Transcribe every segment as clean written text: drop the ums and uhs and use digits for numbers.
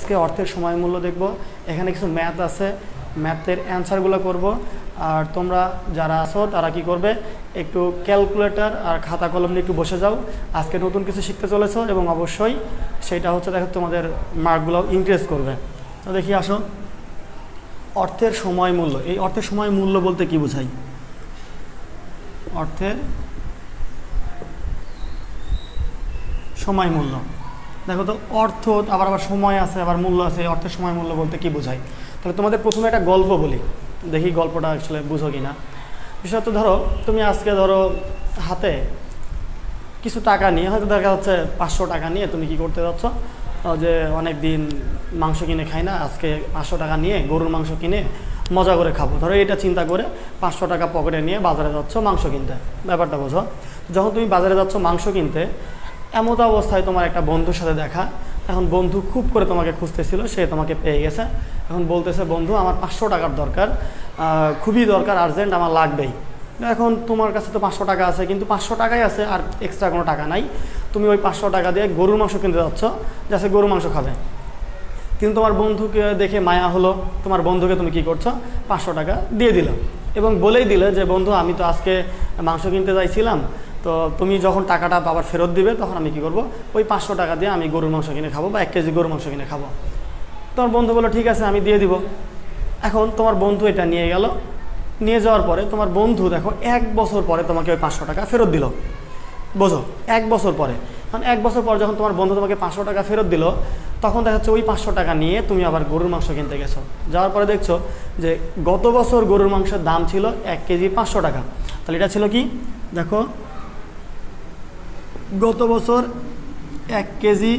আজকে অর্থের সময় মূল্য দেখব। এখানে কিছু ম্যাথ আছে, ম্যাথের অ্যান্সারগুলো করব। আর তোমরা যারা আছো তারা কি করবে, একটু ক্যালকুলেটর আর খাতা কলম নিয়ে একটু বসে যাও। আজকে নতুন কিছু শিখতে চলেছো এবং অবশ্যই সেটা হচ্ছে দেখো তোমাদের মার্কগুলো ইনক্রিজ করবে। তো দেখি আসো, অর্থের সময় মূল্য। এই অর্থের সময় মূল্য বলতে কি বোঝাই? অর্থের সময় মূল্য, দেখো তো অর্থ আবার সময় আছে, আবার মূল্য আছে। অর্থের সময় মূল্য বলতে কি বোঝায়? তাহলে তোমাদের প্রথমে একটা গল্প বলি, দেখি গল্পটা আসলে বুঝো কি না। বিশেষত ধরো তুমি আজকে ধরো হাতে কিছু টাকা নিয়ে, হয়তো দেখা যাচ্ছে 500 টাকা নিয়ে তুমি কি করতে যাচ্ছ, যে অনেক দিন মাংস কিনে খাই না, আজকে 500 টাকা নিয়ে গরুর মাংস কিনে মজা করে খাবো। ধরো এটা চিন্তা করে 500 টাকা পকেটে নিয়ে বাজারে যাচ্ছ মাংস কিনতে। ব্যাপারটা বোঝো, যখন তুমি বাজারে যাচ্ছ মাংস কিনতে, এমতো অবস্থায় তোমার একটা বন্ধুর সাথে দেখা। এখন বন্ধু খুব করে তোমাকে খুঁজতেছিল, সে তোমাকে পেয়ে গেছে। এখন বলতেছে, বন্ধু আমার 500 টাকার দরকার, খুবই দরকার, আর্জেন্ট, আমার লাগবেই। এখন তোমার কাছে তো 500 টাকা আছে, কিন্তু 500 টাকাই আছে, আর এক্সট্রা কোনো টাকা নাই। তুমি ওই 500 টাকা দিয়ে গরুর মাংস কিনতে যাচ্ছ, যাচ্ছে গরুর মাংস খাবে। কিন্তু তোমার বন্ধুকে দেখে মায়া হলো, তোমার বন্ধুকে তুমি কি করছো, 500 টাকা দিয়ে দিল এবং বলেই দিলে যে, বন্ধু আমি তো আজকে মাংস কিনতে যাইছিলাম, তো তুমি যখন টাকাটা আবার ফেরত দিবে তখন আমি কি করব, ওই 500 টাকা দিয়ে আমি গরুর মাংস কিনে খাবো বা 1 কেজি গরুর মাংস কিনে খাবো। তোমার বন্ধু বললো, ঠিক আছে আমি দিয়ে দিব। এখন তোমার বন্ধু এটা নিয়ে গেল, নিয়ে যাওয়ার পরে তোমার বন্ধু দেখো 1 বছর পরে তোমাকে ওই 500 টাকা ফেরত দিল। বোঝো, 1 বছর পরে। কারণ 1 বছর পর যখন তোমার বন্ধু তোমাকে 500 টাকা ফেরত দিল, তখন দেখা যাচ্ছে ওই 500 টাকা নিয়ে তুমি আবার গরুর মাংস কিনতে গেছো। যাওয়ার পরে দেখছো যে গত বছর গরুর মাংসের দাম ছিল 1 কেজি 500 টাকা। তাহলে এটা ছিল কি, দেখো গত বছর 1 কেজি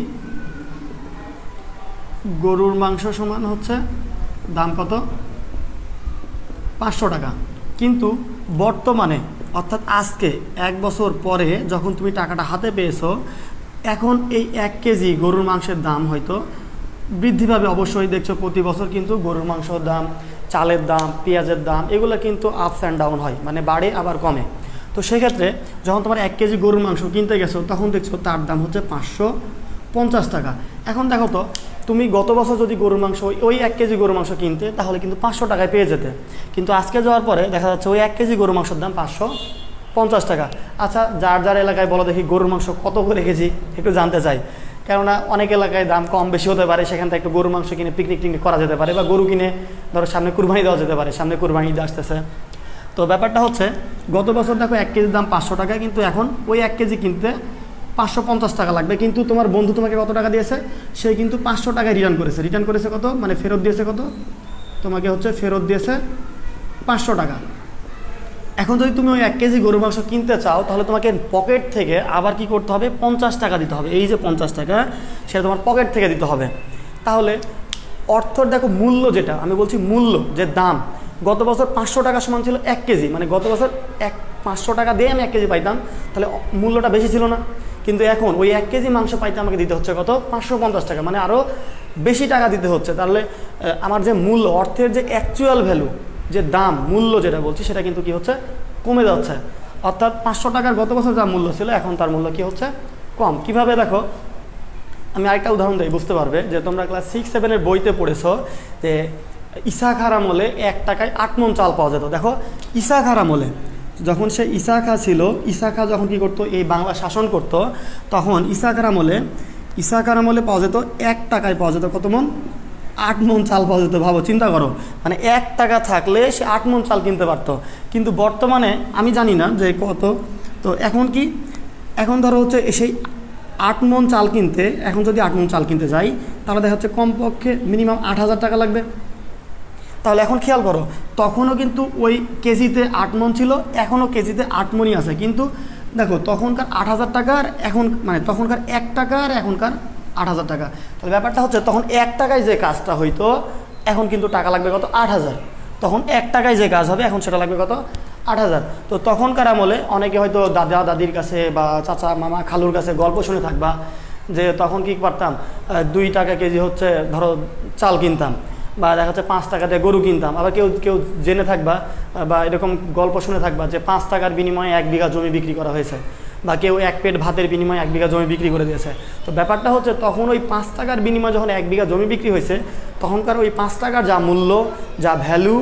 গরুর মাংস সমান হচ্ছে দাম কত, 500 টাকা। কিন্তু বর্তমানে অর্থাৎ আজকে 1 বছর পরে যখন তুমি টাকাটা হাতে পেয়েছো, এখন এই 1 কেজি গরুর মাংসের দাম হয়তো বৃদ্ধি পাবে। অবশ্যই দেখছো প্রতি বছর কিন্তু গরুর মাংসের দাম, চালের দাম, পেঁয়াজের দাম এগুলো কিন্তু আপস অ্যান্ড ডাউন হয়, মানে বাড়ে আবার কমে। তো সেক্ষেত্রে যখন তোমার 1 কেজি গরুর মাংস কিনতে গেছো, তখন দেখছো তার দাম হচ্ছে 550 টাকা। এখন দেখো তো, তুমি গত বছর যদি গরুর মাংস ওই 1 কেজি গরুর মাংস কিনতে, তাহলে কিন্তু 500 টাকায় পেয়ে যেতে। কিন্তু আজকে যাওয়ার পরে দেখা যাচ্ছে ওই 1 কেজি গরুর মাংসের দাম 550 টাকা। আচ্ছা, যার যার এলাকায় বলো দেখি গরুর মাংস কত করে কেজি, একটু জানতে চাই। কেননা অনেক এলাকায় দাম কম বেশি হতে পারে, সেখান থেকে একটু গরুর মাংস কিনে পিকনিক টিকনিক করা যেতে পারে, বা গরু কিনে ধরো সামনে কুরবানি দেওয়া যেতে পারে, সামনে কুরবানি ঈদ আসতেছে। তো ব্যাপারটা হচ্ছে, গত বছর দেখো 1 কেজির দাম 500 টাকা, কিন্তু এখন ওই 1 কেজি কিনতে 550 টাকা লাগবে। কিন্তু তোমার বন্ধু তোমাকে কত টাকা দিয়েছে, সে কিন্তু 500 টাকায় রিটার্ন করেছে কত, মানে ফেরত দিয়েছে কত, তোমাকে হচ্ছে ফেরত দিয়েছে 500 টাকা। এখন যদি তুমি ওই 1 কেজি গরুর মাংস কিনতে চাও, তাহলে তোমাকে পকেট থেকে আবার কি করতে হবে, 50 টাকা দিতে হবে। এই যে 50 টাকা, সেটা তোমার পকেট থেকে দিতে হবে। তাহলে অর্থর দেখো মূল্য, যেটা আমি বলছি মূল্য, যে দাম, গত বছর 500 টাকা সমান ছিল 1 কেজি, মানে গত বছর 500 টাকা দিয়ে আমি 1 কেজি পাইতাম, তাহলে মূল্যটা বেশি ছিল না। কিন্তু এখন ওই 1 কেজি মাংস পাইতে আমাকে দিতে হচ্ছে কত, 550 টাকা, মানে আরও বেশি টাকা দিতে হচ্ছে। তাহলে আমার যে মূল্য, অর্থের যে অ্যাকচুয়াল ভ্যালু, যে দাম, মূল্য যেটা বলছি, সেটা কিন্তু কি হচ্ছে, কমে যাচ্ছে। অর্থাৎ 500 টাকার গত বছর যা মূল্য ছিল, এখন তার মূল্য কি হচ্ছে, কম। কিভাবে দেখো, আমি আরেকটা উদাহরণ দিই, বুঝতে পারবে। যে তোমরা ক্লাস 6-7 বইতে পড়েছো যে ঈসা খাঁর আমলে 1 টাকায় 8 মণ চাল পাওয়া যেত। দেখো ঈসা খাঁর আমলে, যখন সে ঈসা খাঁ ছিল, ঈসা খাঁ যখন কী করতো, এই বাংলা শাসন করত, তখন ঈসা খাঁর আমলে পাওয়া যেত 1 টাকায় পাওয়া যেত কত মণ, 8 মণ চাল পাওয়া যেত। ভাবো, চিন্তা করো, মানে 1 টাকা থাকলে সে 8 মণ চাল কিনতে পারতো। কিন্তু বর্তমানে আমি জানি না যে কত। তো এখন কি, এখন ধরো হচ্ছে সেই 8 মণ চাল কিনতে, এখন যদি 8 মণ চাল কিনতে যাই, তাহলে দেখা যাচ্ছে কমপক্ষে মিনিমাম 8000 টাকা লাগবে। তাহলে এখন খেয়াল করো, তখনও কিন্তু ওই কেজিতে 8 মণ ছিল, এখনও কেজিতে 8 মণই আছে। কিন্তু দেখো তখনকার 8000 টাকার এখন, মানে তখনকার 1 টাকা আর এখনকার 8000 টাকা। তাহলে ব্যাপারটা হচ্ছে, তখন 1 টাকায় যে কাজটা হইতো, এখন কিন্তু টাকা লাগবে কত, 8000। তখন 1 টাকায় যে কাজ হবে, এখন সেটা লাগবে কত, 8000। তো তখনকার আমলে অনেকে হয়তো দাদা দাদির কাছে বা চাচা মামা খালুর কাছে গল্প শুনে থাকবা, যে তখন কি পারতাম, 2 টাকা কেজি হচ্ছে ধরো চাল কিনতাম, বা দেখা যাচ্ছে 5 টাকা দিয়ে গরু কিনতাম। আবার কেউ জেনে থাকবা বা এরকম গল্প শুনে থাকবা যে 5 টাকার বিনিময়ে 1 বিঘা জমি বিক্রি করা হয়েছে। বা কেউ 1 প্লেট ভাতের বিনিময়ে 1 বিঘা জমি বিক্রি করে দিয়েছে। তো ব্যাপারটা হচ্ছে তখন ওই 5 টাকার বিনিময়ে যখন 1 বিঘা জমি বিক্রি হয়েছে তখনকার ওই 5 টাকার যা মূল্য, যা ভ্যালু,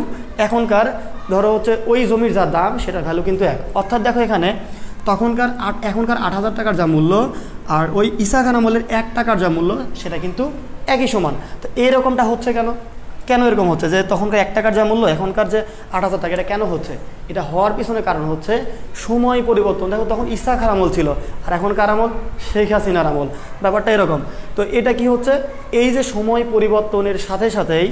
এখনকার ধরো হচ্ছে ওই জমির যা দাম সেটার ভ্যালু কিন্তু এক। অর্থাৎ দেখো এখানে এখনকার 8,000 টাকার যা মূল্য আর ওই ঈসা খান আমলের 1 টাকার যা মূল্য সেটা কিন্তু একই সমান। তো এরকমটা হচ্ছে কেন এরকম হচ্ছে যে তখনকার 1 টাকার যা মূল্য এখনকার যে 8,000 টাকা, এটা কেন হচ্ছে? এটা হওয়ার পিছনে কারণ হচ্ছে সময় পরিবর্তন। দেখো তখন ঈসা খান আমল ছিল আর এখনকার আমল শেখ হাসিনার আমল, ব্যাপারটা এরকম। তো এটা কি হচ্ছে, এই যে সময় পরিবর্তনের সাথে সাথেই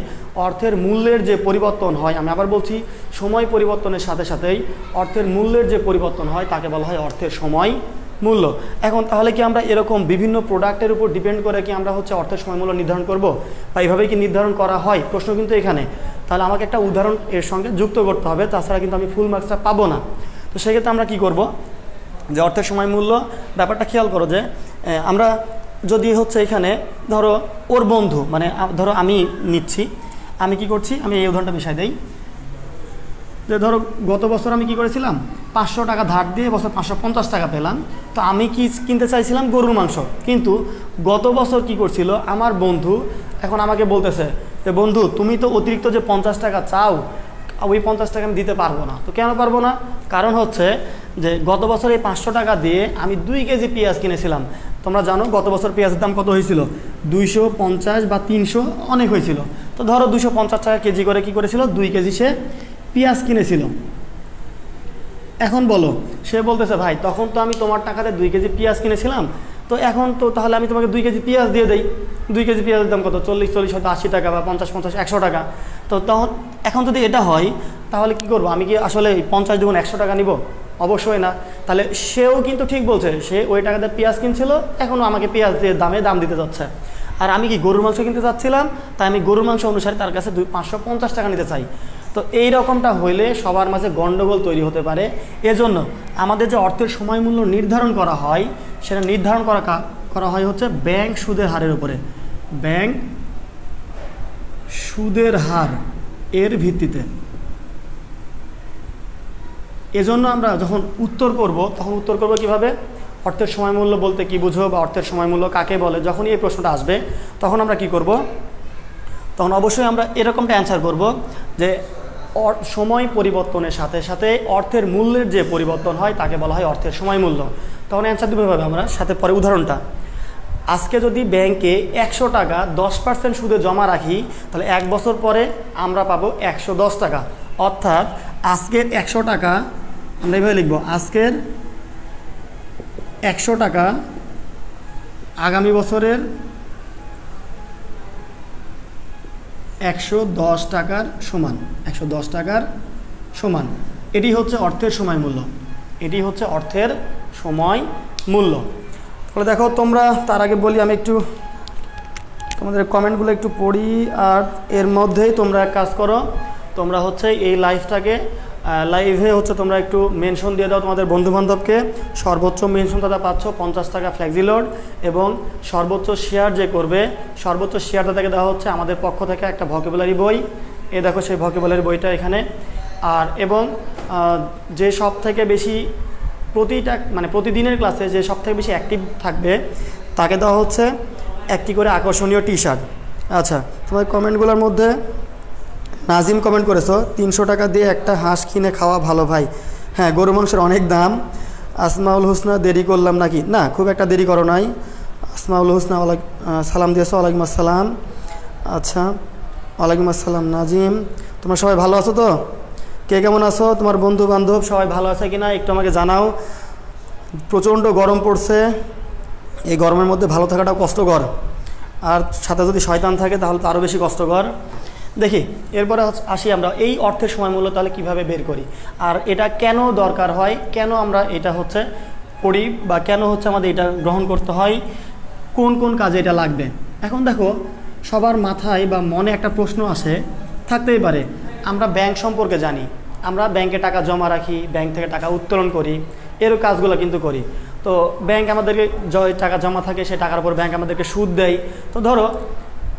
অর্থের মূল্যের যে পরিবর্তন হয়, আমি আবার বলছি সময় পরিবর্তনের সাথে সাথেই অর্থের মূল্যের যে পরিবর্তন হয় তাকে বলা হয় অর্থের সময় মূল্য। এখন তাহলে কি আমরা এরকম বিভিন্ন প্রোডাক্টের উপর ডিপেন্ড করে কি আমরা হচ্ছে অর্থের সময় মূল্য নির্ধারণ করব, বা এইভাবেই কি নির্ধারণ করা হয়? প্রশ্ন কিন্তু এখানে। তাহলে আমাকে একটা উদাহরণ এর সঙ্গে যুক্ত করতে হবে, তাছাড়া কিন্তু আমি ফুল মার্কসটা পাবো না। তো সেক্ষেত্রে আমরা কি করব, যে অর্থের সময় মূল্য ব্যাপারটা খেয়াল করো যে আমরা যদি হচ্ছে এখানে ধরো ওর বন্ধু, মানে ধরো আমি নিচ্ছি, আমি কি করছি, আমি এই উদাহরণটা বিষয় দেই যে ধরো গত বছর আমি কি করেছিলাম, 500 টাকা ধার দিয়ে বছর 550 টাকা পেলাম। তো আমি কি কিনতে চাইছিলাম, গরুর মাংস। কিন্তু গত বছর কি করছিল আমার বন্ধু, এখন আমাকে বলতেছে যে বন্ধু তুমি তো অতিরিক্ত যে 50 টাকা চাও, ওই 50 টাকা আমি দিতে পারবো না। তো কেন পারবো না? কারণ হচ্ছে যে গত বছর এই 500 টাকা দিয়ে আমি 2 কেজি পেঁয়াজ কিনেছিলাম। তোমরা জানো গত বছর পেঁয়াজের দাম কত হয়েছিল, 250 বা 300 অনেক হয়েছিল। তো ধরো 250 টাকা কেজি করে কি করেছিল, 2 কেজি সে পেঁয়াজ কিনেছিল। এখন বলো, সে বলতেছে ভাই তখন তো আমি তোমার টাকাতে 2 কেজি পেঁয়াজ কিনেছিলাম, তো এখন তো তাহলে আমি তোমাকে 2 কেজি পেঁয়াজ দিয়ে দেই। 2 কেজি পেঁয়াজের দাম কত, 40 হয়তো 80 টাকা বা 50 100 টাকা। তো তখন এখন যদি এটা হয় তাহলে কি করবো, আমি কি আসলে 50 দ্বিগুণ 100 টাকা নিব? অবশ্যই না। তাহলে সেও কিন্তু ঠিক বলছে, সে ওই টাকাতে পেঁয়াজ কিনছিল, এখনও আমাকে পেঁয়াজ দিয়ে দাম দিতে যাচ্ছে। আর আমি কি গরুর মাংস কিনতে চাচ্ছিলাম, তাই আমি গরুর মাংস অনুসারে তার কাছে 550 টাকা নিতে চাই। তো এই রকমটা হইলে সবার মাঝে গণ্ডগোল তৈরি হতে পারে। এজন্য আমাদের যে অর্থের সময় মূল্য নির্ধারণ করা হয়, সেটা নির্ধারণ করা হয় হচ্ছে ব্যাংক সুদের হারের উপরে। ব্যাংক সুদের হার এর ভিত্তিতে। এজন্য আমরা যখন উত্তর করব তখন উত্তর করব কিভাবে, অর্থের সময় মূল্য বলতে কি বুঝো বা অর্থের সময় মূল্য কাকে বলে, যখনই এই প্রশ্নটা আসবে তখন আমরা কি করব, তখন অবশ্যই আমরা এরকমটা অ্যান্সার করব যে সময় পরিবর্তনের সাথে সাথে অর্থের মূল্যের যে পরিবর্তন হয় তাকে বলা হয় অর্থের সময় মূল্য। তখন অ্যান্সার দেবো ভাবে আমরা, সাথে পরে উদাহরণটা, আজকে যদি ব্যাংকে 100 টাকা 10% সুদে জমা রাখি তাহলে 1 বছর পরে আমরা পাবো 110 টাকা। অর্থাৎ আজকের 100 টাকা আমরা এইভাবে লিখবো, আজকের 100 টাকা আগামী বছরের 110 টাকার সমান। 110 টাকার সমান, এটি হচ্ছে অর্থের সময় মূল্য। এটি হচ্ছে অর্থের সময় মূল্য। তাহলে দেখো তোমরা, তার আগে বলি আমি একটু তোমাদের কমেন্টগুলো একটু পড়ি, আর এর মধ্যেই তোমরা এক কাজ করো, তোমরা হচ্ছে এই লাইভে হচ্ছে তোমরা একটু মেনশন দিয়ে দাও তোমাদের বন্ধুবান্ধবকে। সর্বোচ্চ মেনশন দাদা পাচ্ছ 50 টাকা ফ্লেক্সিলোড, এবং সর্বোচ্চ শেয়ার যে করবে সর্বোচ্চ শেয়ার দাদাকে দেওয়া হচ্ছে আমাদের পক্ষ থেকে একটা ভোকাবুলারি বই। এ দেখো সেই ভোকাবুলারি বইটা এখানে। আর এবং যে সব থেকে বেশি প্রতিদিনের ক্লাসে যে সব থেকে বেশি অ্যাক্টিভ থাকবে তাকে দেওয়া হচ্ছে একটি করে আকর্ষণীয় টি শার্ট। আচ্ছা, তোমার কমেন্টগুলোর মধ্যে নাজিম কমেন্ট করেছো 300 টাকা দিয়ে একটা হাঁস কিনে খাওয়া ভালো ভাই। হ্যাঁ, গরু মাংসের অনেক দাম। আসমাউল হোসনা, দেরি করলাম নাকি? না, খুব একটা দেরি করো নাই। আসমাউল হোসনা সালাম দিয়েছো, ওয়ালাইকুম আসসালাম। আচ্ছা, ওয়ালাইকুম আসসালাম নাজিম। তোমরা সবাই ভালো আছো তো? কে কেমন আছো? তোমার বন্ধু বান্ধব সবাই ভালো আছে কিনা একটু আমাকে জানাও। প্রচণ্ড গরম পড়ছে, এই গরমের মধ্যে ভালো থাকাটাও কষ্টকর, আর সাথে যদি শয়তান থাকে তাহলে তো আরও বেশি কষ্টকর। দেখি এরপরে আসি আমরা এই অর্থের সময় মূল্য তাহলে কীভাবে বের করি, আর এটা কেন দরকার হয়, কেন আমরা এটা হচ্ছে করি, বা কেন হচ্ছে আমাদের এটা গ্রহণ করতে হয়, কোন কোন কাজে এটা লাগবে। এখন দেখো সবার মাথায় বা মনে একটা প্রশ্ন আসে, থাকতেই পারে, আমরা ব্যাংক সম্পর্কে জানি, আমরা ব্যাংকে টাকা জমা রাখি, ব্যাংক থেকে টাকা উত্তোলন করি, এর কাজগুলো কিন্তু করি। তো ব্যাংক আমাদেরকে টাকা জমা থাকে, সেই টাকার উপর ব্যাংক আমাদেরকে সুদ দেয়। তো ধরো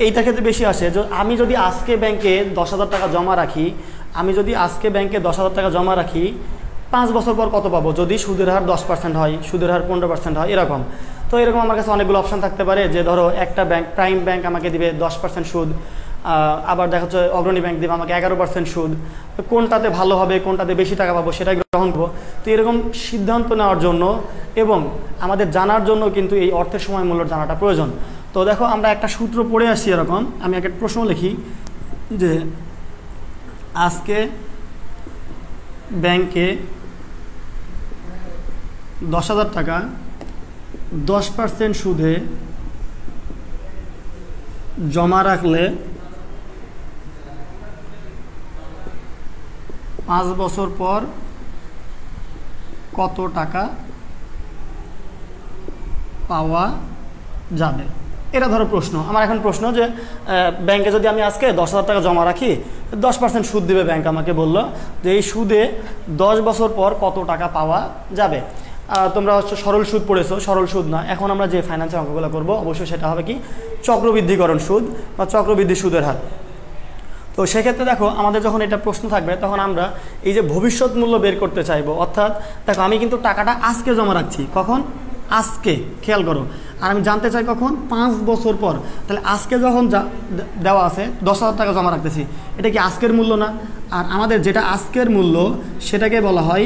এইটা ক্ষেত্রে বেশি আসে, আমি যদি আজকে ব্যাংকে 10,000 টাকা জমা রাখি, 5 বছর পর কত পাবো, যদি সুদের হার 10% হয়, সুদের হার 15% হয়, এরকম। তো এরকম আমার কাছে অনেকগুলো অপশান থাকতে পারে, যে ধরো একটা ব্যাংক, প্রাইম ব্যাংক আমাকে দিবে 10% সুদ, আবার দেখা যাচ্ছে অগ্রণী ব্যাংক দিবে আমাকে 11% সুদ। কোনটাতে ভালো হবে, কোনটাতে বেশি টাকা পাবো সেটাই গ্রহণ করবো। তো এরকম সিদ্ধান্ত নেওয়ার জন্য এবং আমাদের জানার জন্য কিন্তু এই অর্থের সময় মূল্য জানাটা প্রয়োজন। তো দেখো আমরা একটা সূত্র পড়ে আসছি এরকম, আমি একটা প্রশ্ন লিখি যে আজকে ব্যাংকে 10,000 টাকা 10% সুদে জমা রাখলে 5 বছর পর কত টাকা পাওয়া যাবে। এটা ধরো প্রশ্ন, আমার এখন প্রশ্ন যে ব্যাংকে যদি আমি আজকে 10,000 টাকা জমা রাখি, 10% সুদ দিবে ব্যাংক, আমাকে বললো যে এই সুদে 10 বছর পর কত টাকা পাওয়া যাবে। তোমরা হচ্ছে সরল সুদ পড়েছো, সরল সুদ না। এখন আমরা যে ফাইন্যান্সের অঙ্কগুলো করবো অবশ্যই সেটা হবে কি চক্রবৃদ্ধিকরণ সুদ বা চক্রবৃদ্ধি সুদের হার। তো সেক্ষেত্রে দেখো আমাদের যখন এটা প্রশ্ন থাকবে তখন আমরা এই যে ভবিষ্যৎ মূল্য বের করতে চাইবো। অর্থাৎ দেখো আমি কিন্তু টাকাটা আজকে জমা রাখছি, কখন, আজকে, খেয়াল করো। আর আমি জানতে চাই কখন, 5 বছর পর। তাহলে আজকে যখন দেওয়া আছে 10,000 টাকা জমা রাখতেছি, এটা কি আজকের মূল্য না? আর আমাদের যেটা আজকের মূল্য সেটাকে বলা হয়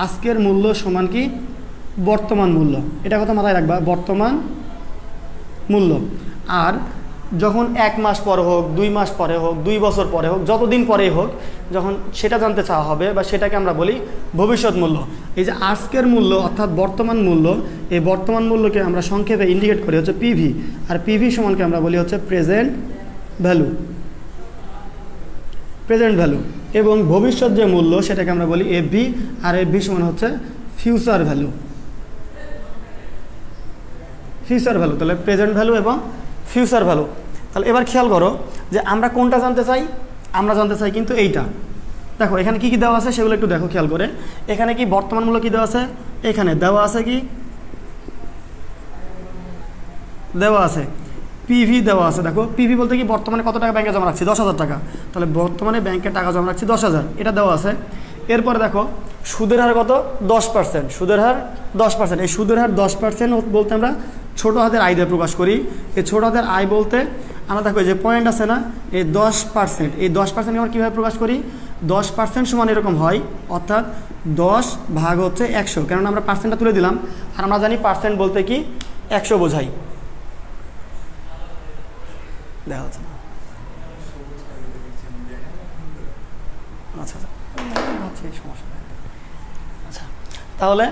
আজকের মূল্য সমান কি বর্তমান মূল্য। এটা কথা মাথায় রাখবা, বর্তমান মূল্য। আর যখন 1 মাস পরে হোক, 2 মাস পরে হোক, 2 বছর পরে হোক, যতদিন পরেই হোক, যখন সেটা জানতে চাওয়া হবে বা সেটাকে আমরা বলি ভবিষ্যৎ মূল্য। এই যে আজকের মূল্য অর্থাৎ বর্তমান মূল্য, এই বর্তমান মূল্যকে আমরা সংক্ষেপে ইন্ডিকেট করি হচ্ছে পিভি, আর পিভি সমানকে আমরা বলি হচ্ছে প্রেজেন্ট ভ্যালু, প্রেজেন্ট ভ্যালু। এবং ভবিষ্যৎ যে মূল্য সেটাকে আমরা বলি এফভি, আর এফভি সমান হচ্ছে ফিউচার ভ্যালু, ফিউচার ভ্যালু। তাহলে প্রেজেন্ট ভ্যালু এবং ফিউচার ভ্যালু। তাহলে এবার খেয়াল করো যে আমরা কোনটা জানতে চাই, আমরা জানতে চাই কিন্তু এইটা। দেখো এখানে কি কি দেওয়া আছে সেগুলো একটু দেখো খেয়াল করে। এখানে কি বর্তমান মূল্য কি দেওয়া আছে, এখানে দেওয়া আছে কি দেওয়া আছে পিভি দেওয়া আছে। দেখো পিভি বলতে কি বর্তমানে কত টাকা ব্যাংকে জমা রাখছি, 10,000 টাকা। তাহলে বর্তমানে ব্যাংকে টাকা জমা রাখছি 10,000, এটা দেওয়া আছে। এরপরে দেখো সুদের হার কত, 10%, সুদের হার 10%। এই সুদের হার 10% বলতে আমরা ছোট হাতের আয় দিয়ে প্রকাশ করি। এই ছোট হাতের আয় বলতে আমরা দেখো যে পয়েন্ট আছে না, এই 10%, এই 10% আমরা কীভাবে প্রকাশ করি, 10% সমান এরকম হয়, অর্থাৎ 10 ভাগ হচ্ছে 100, কেননা আমরা পার্সেন্টটা তুলে দিলাম। আর আমরা জানি পার্সেন্ট বলতে কি 100 বোঝাই। দেখা যাচ্ছে না, আচ্ছা আচ্ছা এই সমস্যা। আচ্ছা তাহলে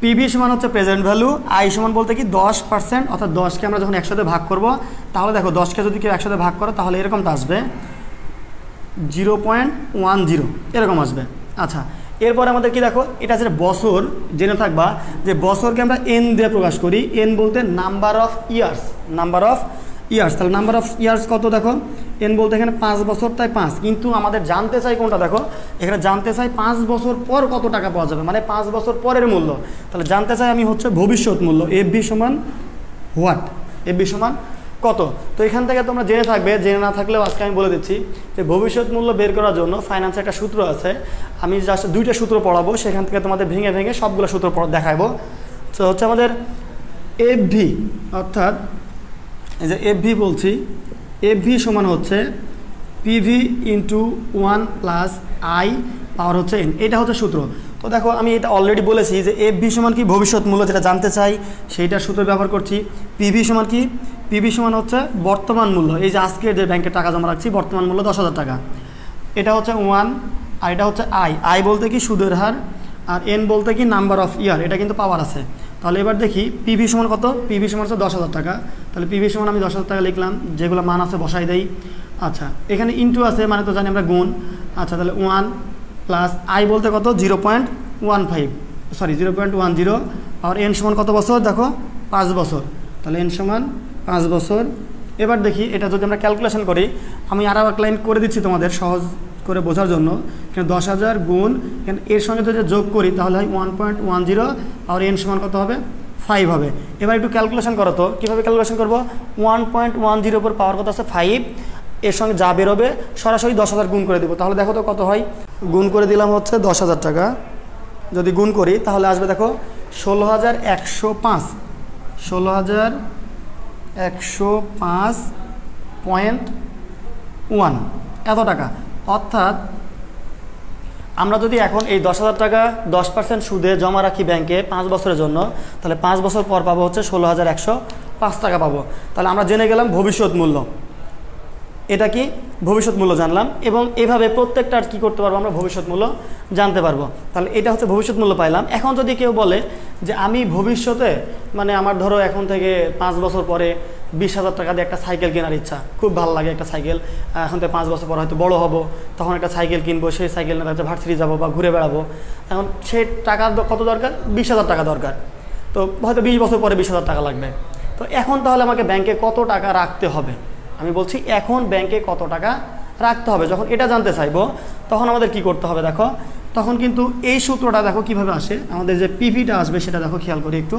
পিভি সমান হচ্ছে প্রেজেন্ট ভ্যালু, আই সমান বলতে কি 10%, অর্থাৎ 10কে আমরা যখন 100 ভাগ করব, তাহলে দেখো 10কে যদি কেউ 100 ভাগ করো তাহলে এরকমটা আসবে 0.10 এরকম আসবে। আচ্ছা এরপরে আমাদের কি দেখো, এটা যে বছর, জেনে থাকবা যে বছরকে আমরা এন দিয়ে প্রকাশ করি। এন বলতে number of years, number of years. তাহলে নাম্বার অফ ইয়ার্স কত, দেখো এন বলতে এখানে 5 বছর, তাই 5। কিন্তু আমাদের জানতে চাই কোনটা, দেখো এখানে জানতে চাই 5 বছর পর কত টাকা পাওয়া যাবে, মানে 5 বছর পরের মূল্য। তাহলে জানতে চাই আমি হচ্ছে ভবিষ্যৎ মূল্য, এফভি সমান হোয়াট, এফভি সমান কত। তো এখান থেকে তোমরা জেনে থাকবে, জেনে না থাকলেও আজকে আমি বলে দিচ্ছি যে ভবিষ্যৎ মূল্য বের করার জন্য ফাইন্যান্সে একটা সূত্র আছে। আমি জাস্ট 2টা সূত্র পড়াবো, সেখান থেকে তোমাদের ভেঙে ভেঙে সবগুলো সূত্র দেখাবো। তো হচ্ছে আমাদের এফভি, অর্থাৎ এই যে এফভি বলছি, এফভি সমান হচ্ছে PV into 1 plus I power হচ্ছে এন, এটা হচ্ছে সূত্র। তো দেখো আমি এটা অলরেডি বলেছি যে এফভি সমান কি ভবিষ্যৎ মূল্য, যেটা জানতে চাই সেইটার সূত্র ব্যবহার করছি। পিভি সমান কি, পিভি সমান হচ্ছে বর্তমান মূল্য, এই যে আজকে যে ব্যাংকে টাকা জমা রাখছি বর্তমান মূল্য 10,000 টাকা, এটা হচ্ছে 1, আর এটা হচ্ছে আই। আই বলতে কি সুদের হার, আর এন বলতে কি নাম্বার অফ ইয়ার, এটা কিন্তু পাওয়ার আছে। তাহলে এবার দেখি পিভি সমান কত, পিভি সমান হচ্ছে 10,000 টাকা। তাহলে পিভি সমান আমি 10,000 টাকা লিখলাম, যেগুলো মান আছে বসাই দেই। আচ্ছা এখানে ইন্টু আছে, মানে তো জানি আমরা গুণ। আচ্ছা তাহলে 1 প্লাস আই বলতে কত, 0.15, সরি 0.10, আর এন সমান কত বছর, দেখো 5 বছর। তাহলে এন সমান 5 বছর। এবার দেখি এটা যদি আমরা ক্যালকুলেশন করি, আমি আরও এক লাইন করে দিচ্ছি তোমাদের সহজ করে বোঝার জন্য। এখানে 10,000 গুণ এর সঙ্গে যদি যোগ করি তাহলে হয় 1.10, আর এন সমান কত হবে, 5 হবে। এবার একটু ক্যালকুলেশন করো তো, কীভাবে ক্যালকুলেশন করবো, 1.10 উপর পাওয়ার কত আছে 5, এর সঙ্গে যা বেরোবে সরাসরি 10,000 গুণ করে দেবো। তাহলে দেখো তো কত হয়, গুণ করে দিলাম হচ্ছে 10,000 টাকা, যদি গুণ করি তাহলে আসবে দেখো 16,105, 16,105.1 এত টাকা। অর্থাৎ আমরা যদি এখন এই 10,000 টাকা 10% সুদে জমা রাখি ব্যাংকে 5 বছরের জন্য, তাহলে 5 বছর পর পাবো হচ্ছে 16,105 টাকা পাবো। তাহলে আমরা জেনে গেলাম ভবিষ্যৎ মূল্য, এটা কি ভবিষ্যৎ মূল্য জানলাম, এবং এভাবে প্রত্যেকটার কি করতে পারবো আমরা ভবিষ্যৎ মূল্য জানতে পারবো। তাহলে এটা হচ্ছে ভবিষ্যৎ মূল্য পাইলাম। এখন যদি কেউ বলে যে আমি ভবিষ্যতে মানে আমার ধরো এখন থেকে 5 বছর পরে 20,000 টাকা দিয়ে একটা সাইকেল কেনার ইচ্ছা, খুব ভালো লাগে একটা সাইকেল, এখন থেকে 5 বছর পর হয়তো বড় হব, তখন একটা সাইকেল কিনবো, সেই সাইকেল নিয়ে হয়তো ভার্সিটি যাবো বা ঘুরে বেড়াবো। এখন সেই টাকার কত দরকার? 20,000 টাকা দরকার। তো হয়তো 20 বছর পরে 20,000 টাকা লাগবে। তো এখন তাহলে আমাকে ব্যাংকে কত টাকা রাখতে হবে? আমি বলছি এখন ব্যাংকে কত টাকা রাখতে হবে। যখন এটা জানতে চাইবো তখন আমাদের কি করতে হবে দেখো, তখন কিন্তু এই সূত্রটা দেখো কিভাবে আসে, আমাদের যে পিভিটা আসবে সেটা দেখো খেয়াল করি একটু।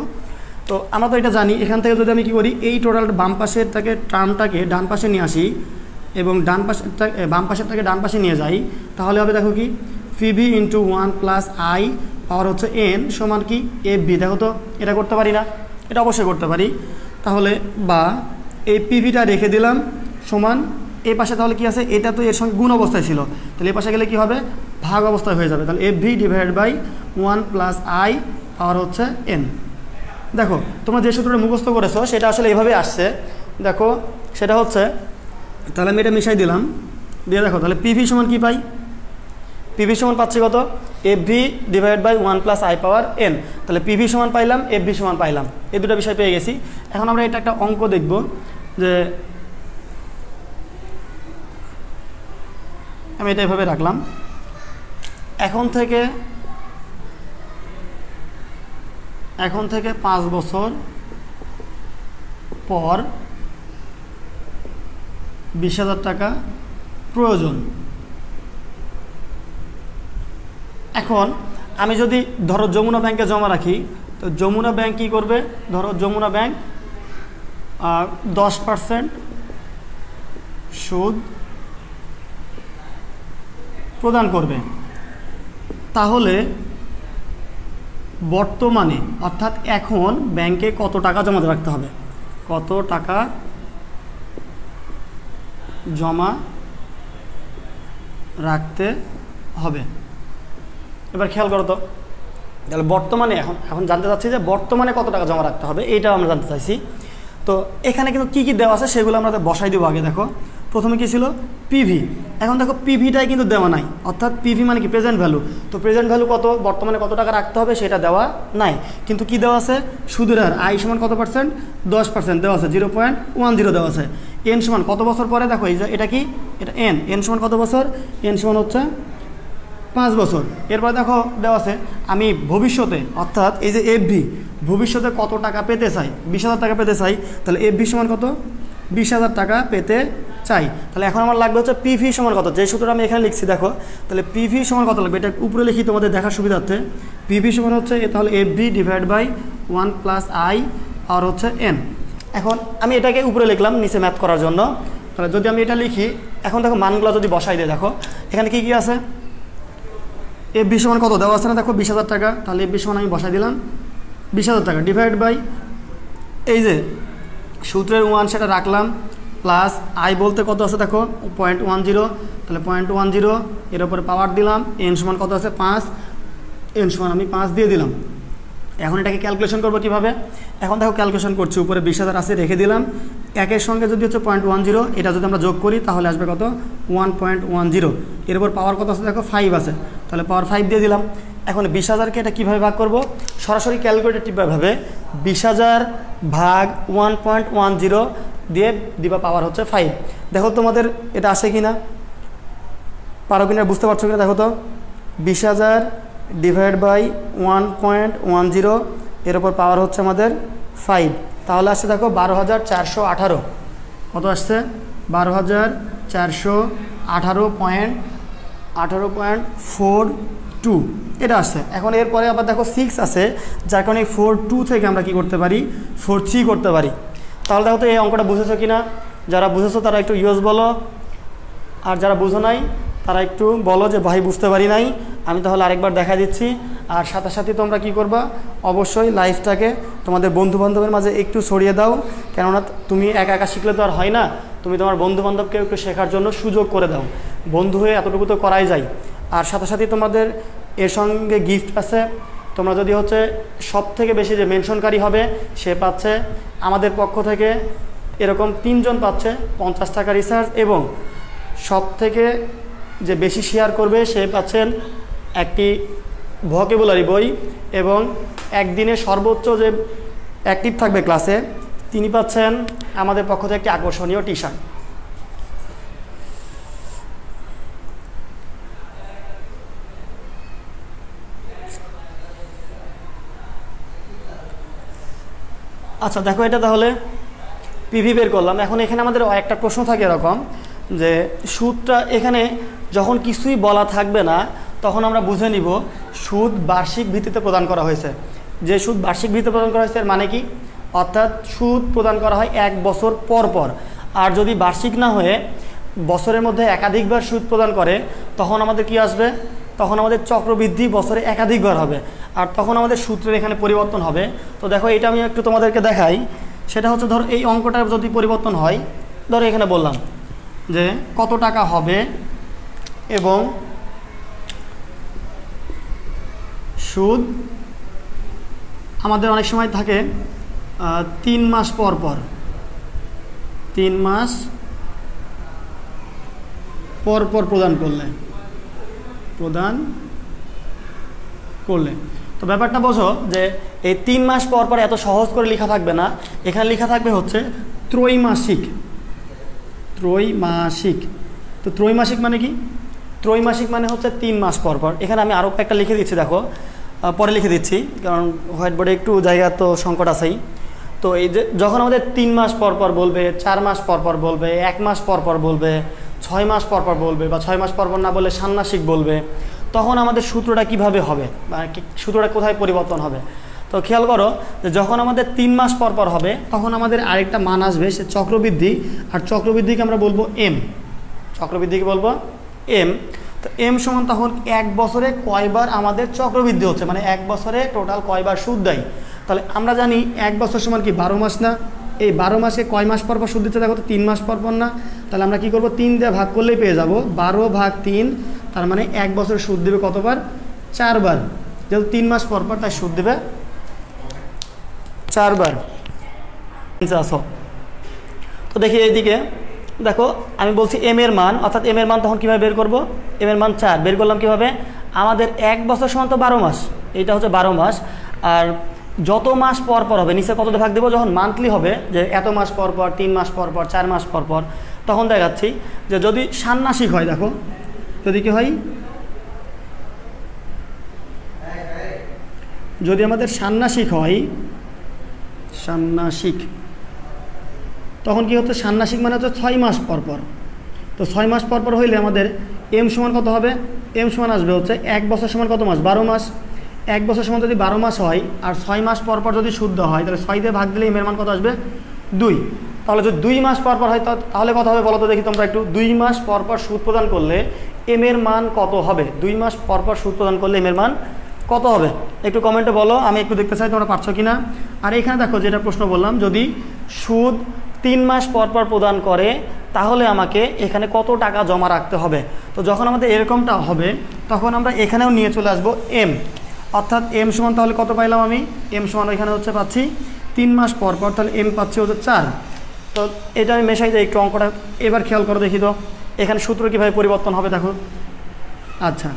তো আমরা তো এটা জানি, এখান থেকে যদি আমি কি করি এই টোটাল বাম পাশের থেকে টার্মটাকে ডান পাশে নিয়ে আসি এবং বাম পাশেরটাকে ডান পাশে নিয়ে যাই, তাহলে হবে দেখো কি PV into 1 plus I power হচ্ছে এন সমান কি এফ ভি। দেখো তো এটা করতে পারি না? এটা অবশ্যই করতে পারি। তাহলে বা এই পিভিটা রেখে দিলাম সমান এই পাশে, তাহলে কি আছে এটা তো এর সঙ্গে গুণ অবস্থায় ছিল, তাহলে এই পাশে গেলে কি হবে ভাগ অবস্থায় হয়ে যাবে। তাহলে F V divided by 1 plus I power হচ্ছে এন। দেখো তোমরা যে সূত্রটা মুখস্থ করেছো সেটা আসলে এভাবে আসছে। দেখো সেটা হচ্ছে, তাহলে আমি এটা মিশাই দিলাম, দিয়ে দেখো তাহলে পিভি সমান কি পাই? পিভি সমান পাচ্ছি কত? F V divide by 1 plus I power N. তাহলে পিভি সমান পাইলাম, এফ ভি সমান পাইলাম, এই দুটো বিষয় পেয়ে গেছি। এখন আমরা এটা একটা অঙ্ক দেখব, যে আমি এটা এভাবে রাখলাম, এখন থেকে 5 বছর পর 20,000 টাকা প্রয়োজন। এখন আমি যদি ধরো যমুনা ব্যাংকে জমা রাখি, তো যমুনা ব্যাংক কী করবে? ধরো যমুনা ব্যাংক 10% সুদ প্রদান করবে। তাহলে বর্তমানে অর্থাৎ এখন ব্যাংকে কত টাকা জমা রাখতে হবে? কত টাকা জমা রাখতে হবে? এবার খেয়াল করো তো, তাহলে বর্তমানে এখন জানতে চাচ্ছি যে বর্তমানে কত টাকা জমা রাখতে হবে, এইটাও আমরা জানতে চাইছি। তো এখানে কিন্তু কী কী দেওয়া আছে সেগুলো আমরা বসাই দেবো আগে। দেখো প্রথমে কী ছিল? পিভি। এখন দেখো পিভিটাই কিন্তু দেওয়া নাই, অর্থাৎ পিভি মানে কি প্রেজেন্ট ভ্যালু। তো প্রেজেন্ট ভ্যালু কত, বর্তমানে কত টাকা রাখতে হবে সেটা দেওয়া নাই, কিন্তু কি দেওয়া আছে? সুদের হার আই সমান কত পার্সেন্ট? 10% দেওয়া আছে, 0.10 দেওয়া আছে। এন সমান কত বছর পরে? দেখো এই যে এটা কি, এটা এন সমান কত বছর? এন সমান হচ্ছে 5 বছর। এরপর দেখো দেওয়া আছে আমি ভবিষ্যতে, অর্থাৎ এই যে এফ ভি, ভবিষ্যতে কত টাকা পেতে চাই? 20,000 টাকা পেতে চাই। তাহলে এফ ভি সমান কত? 20,000 টাকা পেতে চাই। তাহলে এখন আমার লাগবে হচ্ছে পিভি সমান কত, যে সূত্রটা আমি এখানে লিখছি দেখো। তাহলে পিভি সমান কত লাগবে, এটা উপরে লিখি তোমাদের দেখার সুবিধার্থে। পিভি সমান হচ্ছে তাহলে F V divide by 1 plus I আর হচ্ছে এন। এখন আমি এটাকে উপরে লিখলাম নিচে ম্যাথ করার জন্য। তাহলে যদি আমি এটা লিখি, এখন দেখো মানগুলো যদি বসাই দেয়, দেখো এখানে কি কি আছে? এফ ভি সমান কত দেওয়া আছে না? দেখো 20,000 টাকা। তাহলে এফ ভি সমান আমি বসাই দিলাম 20,000 টাকা ডিভাইড বাই এই যে সূত্রের 1 সেটা রাখলাম, প্লাস আই বলতে কত আছে দেখো 0.10, তাহলে 0.10 এর উপরে পাওয়ার দিলাম। এন সমান কত আছে? 5, এন সমান আমি 5 দিয়ে দিলাম। এখন এটাকে ক্যালকুলেশন করবো কীভাবে? এখন দেখো ক্যালকুলেশন করছি, উপরে 20,000 আছে রেখে দিলাম, একের সঙ্গে যদি হচ্ছে 0.10 এটা যদি আমরা যোগ করি তাহলে আসবে কত? 1.10। এর উপর পাওয়ার কত আছে দেখো 5 আছে, তাহলে পাওয়ার 5 দিয়ে দিলাম। এখন 20,000কে এটা কীভাবে ভাগ করব? সরাসরি ক্যালকুলেটিভভাবে 20,000 ভাগ 1.10 দিয়ে দিবা, পাওয়ার হচ্ছে 5। দেখো তোমাদের এটা আসে কি না, পারো কিনা, বুঝতে পারছো কিনা দেখো তো। 20,000 ডিভাইড বাই 1.10 এর উপর পাওয়ার হচ্ছে আমাদের 5, তাহলে আসছে দেখো 12,418। কত আসছে? 12,418.42 এটা আসছে। এখন এরপরে আবার দেখো 6 আছে, যার কারণে 42 থেকে আমরা কি করতে পারি? 43 করতে পারি। তাহলে দেখো তো এই অঙ্কটা বুঝেছো কি না? যারা বুঝেছো তারা একটু ইউজ বলো, আর যারা বুঝো নাই তারা একটু বলো যে ভাই বুঝতে পারি নাই, আমি তাহলে আরেকবার দেখা দিচ্ছি। আর সাথে সাথে তোমরা কি করবা, অবশ্যই লাইভটাকে তোমাদের বন্ধুবান্ধবের মাঝে একটু ছড়িয়ে দাও, কেননা তুমি একা একা শিখলে তো আর হয় না, তুমি তোমার বন্ধুবান্ধবকে একটু শেখার জন্য সুযোগ করে দাও। বন্ধু হয়ে এতটুকু তো করাই যায়। আর সাথে সাথে তোমাদের এর সঙ্গে গিফট আছে। তোমরা যদি হচ্ছে সব থেকে বেশি যে মেনশনকারী হবে সে পাচ্ছে আমাদের পক্ষ থেকে এরকম 3 জন পাচ্ছে 50 টাকা রিচার্জ, এবং সব থেকে যে বেশি শেয়ার করবে সে পাচ্ছেন একটি ভোকাবুলারি বই, এবং একদিনে সর্বোচ্চ যে অ্যাক্টিভ থাকবে ক্লাসে তিনি পাচ্ছেন আমাদের পক্ষ থেকে একটি আকর্ষণীয় টি শার্ট। আচ্ছা দেখো, এটা তাহলে পিভি বের করলাম। এখন এখানে আমাদের একটা প্রশ্ন থাকে এরকম যে সুদটা এখানে যখন কিছুই বলা থাকবে না তখন আমরা বুঝে নিব সুদ বার্ষিক ভিত্তিতে প্রদান করা হয়েছে। যে সুদ বার্ষিক ভিত্তিতে প্রদান করা হয়েছে এর মানে কি, অর্থাৎ সুদ প্রদান করা হয় 1 বছর পর পর। আর যদি বার্ষিক না হয়ে বছরের মধ্যে একাধিকবার সুদ প্রদান করে তখন আমাদের কি আসবে, তখন আমাদের চক্রবৃদ্ধি বছরে একাধিকবার হবে, আর তখন আমাদের সূত্রের এখানে পরিবর্তন হবে। তো দেখো এটা আমি একটু তোমাদেরকে দেখাই। সেটা হচ্ছে ধরো এই অঙ্কটার যদি পরিবর্তন হয়, ধরো এখানে বললাম যে কত টাকা হবে এবং সুদ আমাদের অনেক সময় থাকে 3 মাস পর পর, 3 মাস পর পর প্রদান করলে তো ব্যাপারটা বোঝো যে এই 3 মাস পর পর এত সহজ করে লেখা থাকবে না, এখানে লেখা থাকবে হচ্ছে ত্রৈমাসিক। তো ত্রৈমাসিক মানে কি, ত্রৈমাসিক মানে হচ্ছে 3 মাস পর পর। এখানে আমি আরও একটা লিখে দিচ্ছি, দেখো পরে লিখে দিচ্ছি কারণ হোয়াইট বোর্ডে একটু জায়গা তো সংকট আছেই। তো এই যে যখন আমাদের 3 মাস পর পর বলবে, 4 মাস পর পর বলবে, 1 মাস পর পর বলবে, 6 মাস পর পর বলবে, বা 6 মাস পর পর না বলে ষান্মাসিক বলবে, তখন আমাদের সূত্রটা কিভাবে হবে বা সূত্রটা কোথায় পরিবর্তন হবে। তো খেয়াল করো যে যখন আমাদের 3 মাস পর পর হবে তখন আমাদের আরেকটা মান আসবে, সে চক্রবৃদ্ধি। আর চক্রবৃদ্ধিকে আমরা বলবো এম, চক্রবৃদ্ধিকে বলবো এম। তো এম সমান তখন 1 বছরে কয়বার আমাদের চক্রবৃদ্ধি হচ্ছে, মানে 1 বছরে টোটাল কয়বার সুদ দেয়। তাহলে আমরা জানি 1 বছর সমান কি 12 মাস না, এই 12 মাসে কয় মাস পর পর সুদ দিচ্ছে দেখো তো 3 মাস পর পর না। তাহলে আমরা কি করব, 3 দিয়ে ভাগ করলেই পেয়ে যাব 12/3, তার মানে 1 বছর সুদ দেবে কতবার, 4 বার। যেহেতু 3 মাস পর পর তাই সুদ দেবে 4 বার। আসো তো দেখি এইদিকে দেখো, আমি বলছি এম এর মান, অর্থাৎ এম এর মান তখন কীভাবে বের করব, এম এর মান 4 বের করলাম কীভাবে, আমাদের 1 বছর সমান তো 12 মাস, এইটা হচ্ছে 12 মাস। আর যত মাস পর পর হবে নিচে কত ভাগ দেবো, যখন মান্থলি হবে যে এত মাস পর পর, 3 মাস পর পর, 4 মাস পর পর, তখন দেখাচ্ছি যে যদি ষান্মাসিক হয়, দেখো যদি কি হয়, যদি আমাদের ষান্মাসিক হয়, ষান্মাসিক তখন কি হচ্ছে, ষান্মাসিক মানে হচ্ছে 6 মাস পর পর। তো 6 মাস পর পর হইলে আমাদের এম সমান কত হবে, এম সমান আসবে হচ্ছে 1 বছর সমান কত মাস, 12 মাস। 1 বছর সমান যদি 12 মাস হয় আর 6 মাস পর পর যদি শুদ্ধ হয় তাহলে 6 দিয়ে ভাগ দিলে এম এর মান কত আসবে, 2। তাহলে যদি 2 মাস পর পর হয় তাহলে কত হবে বলো তো দেখি তোমরা একটু, 2 মাস পর পর সুদ প্রদান করলে এম এর মান কত হবে, 2 মাস পর পর সুদ প্রদান করলে এম এর মান কত হবে একটু কমেন্টে বলো, আমি একটু দেখতে চাই তোমরা পারছো কি না। আর এখানে দেখো যেটা প্রশ্ন বললাম, যদি সুদ 3 মাস পর পর প্রদান করে তাহলে আমাকে এখানে কত টাকা জমা রাখতে হবে। তো যখন আমাদের এরকমটা হবে তখন আমরা এখানেও নিয়ে চলে আসবো এম, অর্থাৎ এম সমান তাহলে কত পাইলাম আমি, এম সমান এখানে হচ্ছে পাচ্ছি 3 মাস পর পর, তাহলে এম পাচ্ছি হচ্ছে 4। তো এটা আমি মেশাই দিই একটু অঙ্কটা, এবার খেয়াল করো দেখি তো এখানে সূত্র কীভাবে পরিবর্তন হবে দেখো। আচ্ছা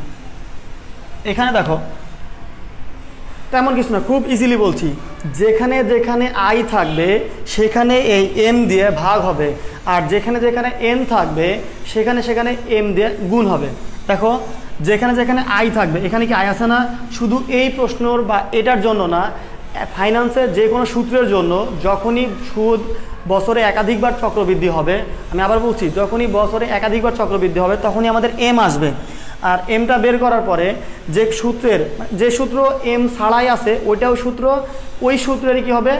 এখানে দেখো তেমন কিছু না, খুব ইজিলি বলছি, যেখানে যেখানে আই থাকবে সেখানে এই এম দিয়ে ভাগ হবে, আর যেখানে যেখানে এন থাকবে সেখানে সেখানে এম দিয়ে গুণ হবে। দেখো যেখানে যেখানে আই থাকবে, এখানে কি আই আছে না, শুধু এই প্রশ্নর বা এটার জন্য না, ফাইন্যান্সের যে কোনো সূত্রের জন্য যখনই সুদ বছরে একাধিকবার চক্রবৃদ্ধি হবে, আমি আবার বলছি যখনই বছরে একাধিকবার চক্রবৃদ্ধি হবে তখনই আমাদের এম আসবে। আর এমটা বের করার পরে যে সূত্রের, যে সূত্র এম ছাড়াই আছে ওইটাও সূত্র, ওই সূত্রেরই কী হবে,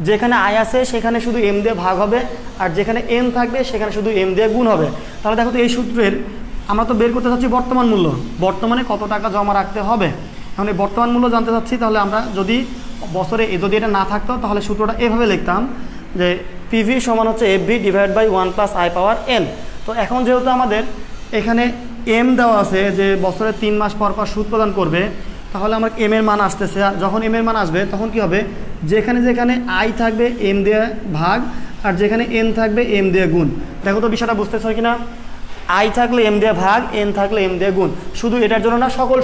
যেখানে আয় আছে সেখানে শুধু এম দিয়ে ভাগ হবে, আর যেখানে এম থাকবে সেখানে শুধু এম দিয়ে গুণ হবে। তাহলে দেখো তো এই সূত্রের আমরা তো বের করতে চাচ্ছি বর্তমান মূল্য, বর্তমানে কত টাকা জমা রাখতে হবে। এখন এই বর্তমান মূল্য জানতে চাচ্ছি, তাহলে আমরা যদি বছরে যদি এটা না থাকতো তাহলে সূত্রটা এভাবে লিখতাম যে পিভি সমান হচ্ছে FV divide by 1 + i power n। তো এখন যেহেতু আমাদের এখানে এম দেওয়া আছে যে বছরে 3 মাস পর পর সুদ প্রদান করবে, তাহলে আমার এম এর মান আসতেছে। যখন এম এর মান আসবে তখন কি হবে, যেখানে যেখানে আই থাকবে এম দিয়ে ভাগ, আর যেখানে এন থাকবে এম দিয়ে গুণ। দেখো তো বিষয়টা বুঝতেছ কিনা, আই থাকলে এম দিয়ে ভাগ, এন থাকলে এম দিয়ে গুণ। শুধু এটার জন্য না, সকল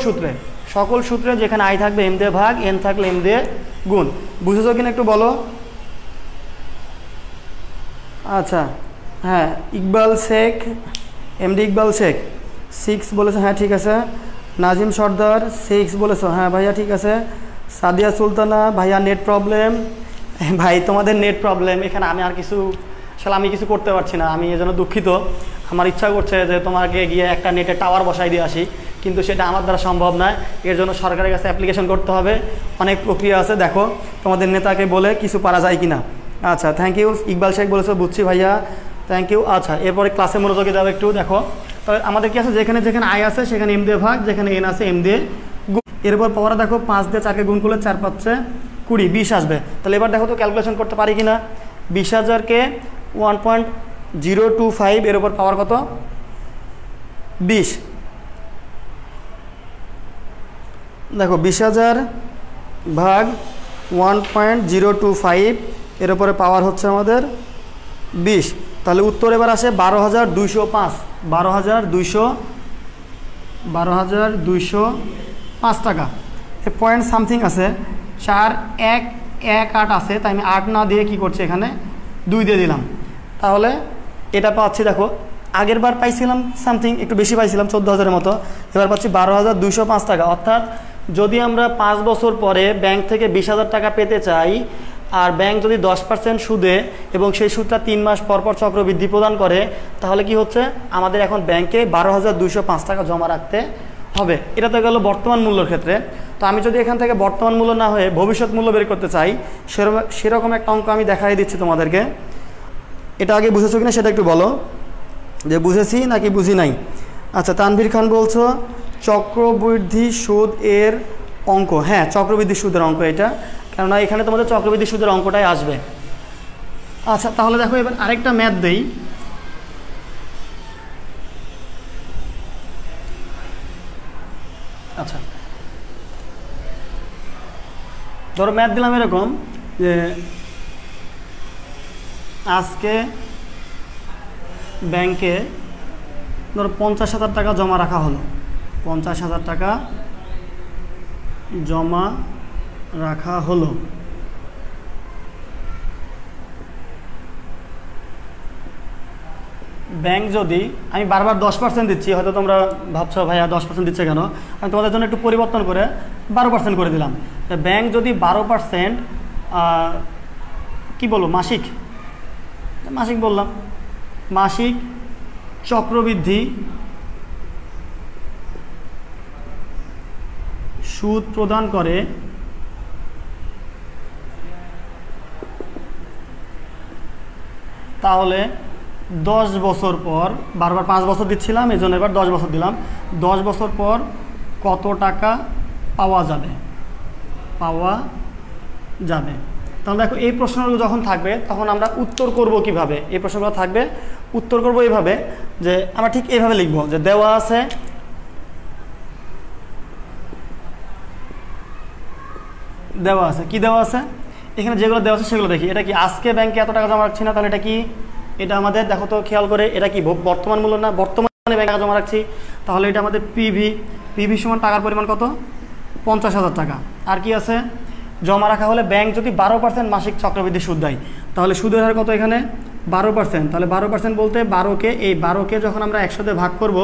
সূত্রে যেখানে আই থাকবে এম দিয়ে ভাগ, এন থাকলে এম দিয়ে গুণ। বুঝেছো কিনা একটু বলো। আচ্ছা, হ্যাঁ, ইকবাল শেখ, এমডি ইকবাল শেখ 6 বলেছে, হ্যাঁ ঠিক আছে। নাজিম সর্দার 6 বলেছো, হ্যাঁ ভাইয়া ঠিক আছে। সাদিয়া সুলতানা, ভাইয়া নেট প্রবলেম। ভাই তোমাদের নেট প্রবলেম, এখানে আমি আর কিছু আসলে আমি কিছু করতে পারছি না, আমি এজন্য দুঃখিত। আমার ইচ্ছা করছে যে তোমাকে গিয়ে একটা নেটে টাওয়ার বসাই দিয়ে আসি, কিন্তু সেটা আমার দ্বারা সম্ভব নয়। এর জন্য সরকারের কাছে অ্যাপ্লিকেশন করতে হবে, অনেক প্রক্রিয়া আছে। দেখো তোমাদের নেতাকে বলে কিছু পারা যায় কিনা। আচ্ছা, থ্যাংক ইউ। ইকবাল শেখ বলেছো, বুঝছি ভাইয়া, থ্যাংক ইউ। আচ্ছা, এরপরে ক্লাসে মনোযোগী যাবে একটু। দেখো তবে আমাদের কি আছে, যেখানে যেখানে আই আছে সেখানে এম দিয়ে ভাগ, যেখানে এন আছে এম দিয়ে গুণ। এরপর পাওয়ার দেখো 5 দিয়ে 4কে গুণ করলে 4 × 5 = 20, 20 আসবে। তাহলে এবার দেখো তো ক্যালকুলেশন করতে পারি কিনা। 20,000কে 1.025, এর উপর পাওয়ার কত, 20। দেখো 20,000 ভাগ 1.025, এর উপরে পাওয়ার হচ্ছে আমাদের 20। তাহলে উত্তর এবার আসে 12,205, 12,205 টাকা। এ পয়েন্ট সামথিং আছে, 4,118 আছে, তাই আমি 8 না দিয়ে কি করছি, এখানে 2 দিয়ে দিলাম। তাহলে এটা পাচ্ছি, দেখো আগের বার পাইছিলাম সামথিং একটু বেশি পাইছিলাম 14,000-এর মতো, এবার পাচ্ছি 12,205 টাকা। অর্থাৎ যদি আমরা 5 বছর পরে ব্যাংক থেকে 20,000 টাকা পেতে চাই, আর ব্যাংক যদি 10% সুদে এবং সেই সুদটা 3 মাস পর পর চক্রবৃদ্ধি প্রদান করে, তাহলে কি হচ্ছে, আমাদের এখন ব্যাংকে 12,205 টাকা জমা রাখতে হবে। এটা তো গেল বর্তমান মূল্যের ক্ষেত্রে। তো আমি যদি এখান থেকে বর্তমান মূল্য না হয়ে ভবিষ্যৎ মূল্য বের করতে চাই, সেরকম একটা অঙ্ক আমি দেখাই দিচ্ছি তোমাদেরকে। এটা আগে বুঝেছো কিনা সেটা একটু বলো, যে বুঝেছি নাকি বুঝি নাই। আচ্ছা, তানভীর খান বলছো চক্রবৃদ্ধি সুদ এর অঙ্ক, হ্যাঁ চক্রবৃদ্ধি সুদের অঙ্ক এটা, কেননা এখানে তোমাদের চক্রবৃদ্ধি সুদের অঙ্কটাই আসবে। আচ্ছা, তাহলে দেখো এবার আরেকটা ম্যাথ দেই। আচ্ছা, ধরো ম্যাথ দিলাম এরকম যে আজকে ব্যাংকে ধরো 50,000 টাকা জমা রাখা হলো, 50,000 টাকা জমা রাখা হলো। ব্যাংক যদি, আমি বারবার 10% দিচ্ছি, হয়তো তোমরা ভাবছো ভাইয়া 10% দিচ্ছে কেন, আমি তোমাদের জন্য একটু পরিবর্তন করে 12% করে দিলাম। ব্যাংক যদি 12% কি বলবো, মাসিক বললাম, মাসিক চক্রবৃদ্ধি সুদ প্রদান করে, তাহলে 10 বছর পর, বারবার 5 বছর দিচ্ছিলাম এই জন্য এবার 10 বছর দিলাম, 10 বছর পর কত টাকা পাওয়া যাবে। তাহলে দেখো এই প্রশ্নগুলো যখন থাকবে তখন আমরা উত্তর করব কিভাবে। এই প্রশ্নগুলো থাকবে, উত্তর করব এইভাবে যে আমরা ঠিক এইভাবে লিখব যে দেওয়া আছে কি দেওয়া আছে, এখানে যেগুলো দেওয়া আছে সেগুলো দেখি। এটা কি আজকে ব্যাংকে এত টাকা জমা রাখছি না, তাহলে এটা কি, এটা আমাদের দেখো তো খেয়াল করে, এটা কি বর্তমান মূল্য না, বর্তমানে ব্যাংকে টাকা জমা রাখছি, তাহলে এটা আমাদের পিভি সমান টাকার পরিমাণ কত, 50,000 টাকা। আর কি আছে, জমা রাখা হলে ব্যাংক যদি 12% মাসিক চক্রবৃদ্ধি সুদ দেয়, তাহলে সুদের হার কত এখানে 12%। তাহলে 12% বলতে 12কে যখন আমরা 100 দিয়ে ভাগ করব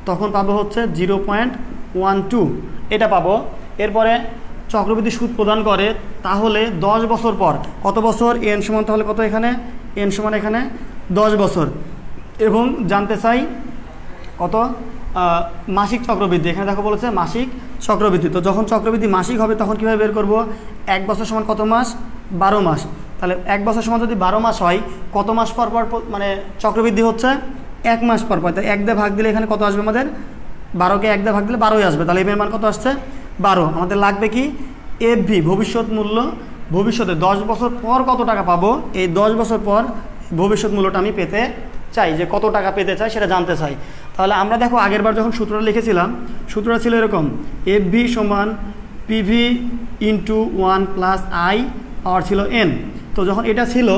তখন পাবো হচ্ছে 0.12, এটা পাবো। এরপরে চক্রবৃদ্ধি সুদ প্রদান করে, তাহলে 10 বছর পর, কত বছর, এন সমান তাহলে কত, এখানে এন সমান এখানে 10 বছর। এবং জানতে চাই কত, মাসিক চক্রবৃদ্ধি, এখানে দেখো বলেছে মাসিক চক্রবৃদ্ধি। তো যখন চক্রবৃদ্ধি মাসিক হবে তখন কীভাবে বের করব, 1 বছর সমান কত মাস, 12 মাস। তাহলে 1 বছর সমান যদি 12 মাস হয়, কত মাস পর পর মানে চক্রবৃদ্ধি হচ্ছে, 1 মাস পর পর, তাই 1 দিয়ে ভাগ দিলে এখানে কত আসবে আমাদের? 12কে 1 দিয়ে ভাগ দিলে 12ই আসবে। তাহলে এফ এর মান কত আসছে? 12। আমাদের লাগবে কি? এফভি, ভবিষ্যৎ মূল্য। ভবিষ্যতে 10 বছর পর কত টাকা পাবো, এই 10 বছর পর ভবিষ্যৎ মূল্যটা আমি পেতে চাই, যে কত টাকা পেতে চাই সেটা জানতে চাই। তাহলে আমরা দেখো আগের বার যখন সূত্রটা লিখেছিলাম, সূত্রটা ছিল এরকম, এফভি সমান পিভি ইন্টু 1 প্লাস আই পাওয়ার ছিল এন। তো যখন এটা ছিল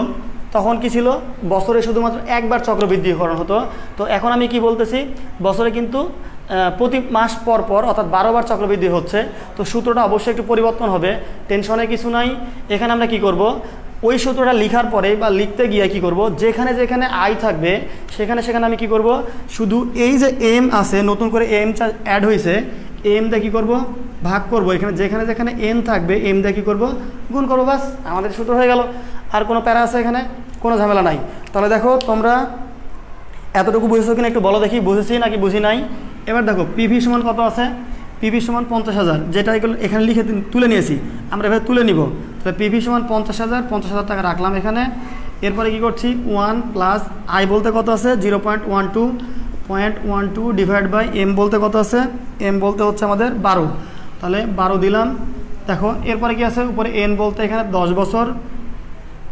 তখন কি ছিল? বছরে শুধুমাত্র একবার চক্রবৃদ্ধিকরণ হতো। তো এখন আমি কি বলতেছি, বছরে কিন্তু প্রতি মাস পর পর অর্থাৎ 12 বার চক্রবৃদ্ধি হচ্ছে। তো সূত্রটা অবশ্যই একটু পরিবর্তন হবে, টেনশনের কিছু নাই। এখানে আমরা কি করব, ওই সূত্রটা লিখার পরে বা লিখতে গিয়ে কি করব, যেখানে যেখানে আই থাকবে সেখানে সেখানে আমি কি করব, শুধু এই যে এম আছে, নতুন করে এম অ্যাড হয়েছে, এম দিয়ে কী করব, ভাগ করব। এখানে যেখানে যেখানে এন থাকবে এম দিয়ে কী করব, গুণ করবো। বাস আমাদের সূত্র হয়ে গেল। আর কোনো প্যারা আছে এখানে? কোনো ঝামেলা নাই। তাহলে দেখো তোমরা এতটুকু বুঝেছো কিনা একটু বলো দেখি, বুঝেছি নাকি বুঝি নাই। এবার দেখো পিভি সমান কত আছে? পিভি সমান 50,000, যেটা এখানে লিখে তুলে নিয়েছি, আমরা এভাবে তুলে নিব। তাহলে পিভি সমান 50,000 টাকা রাখলাম এখানে। এরপরে কি করছি, 1 প্লাস আই বলতে কত আছে? 0.12 ডিভাইড বাই এম বলতে কত আছে? এম বলতে হচ্ছে আমাদের 12। তাহলে 12 দিলাম। দেখো এরপরে কি আছে উপরে? এন বলতে এখানে 10 বছর,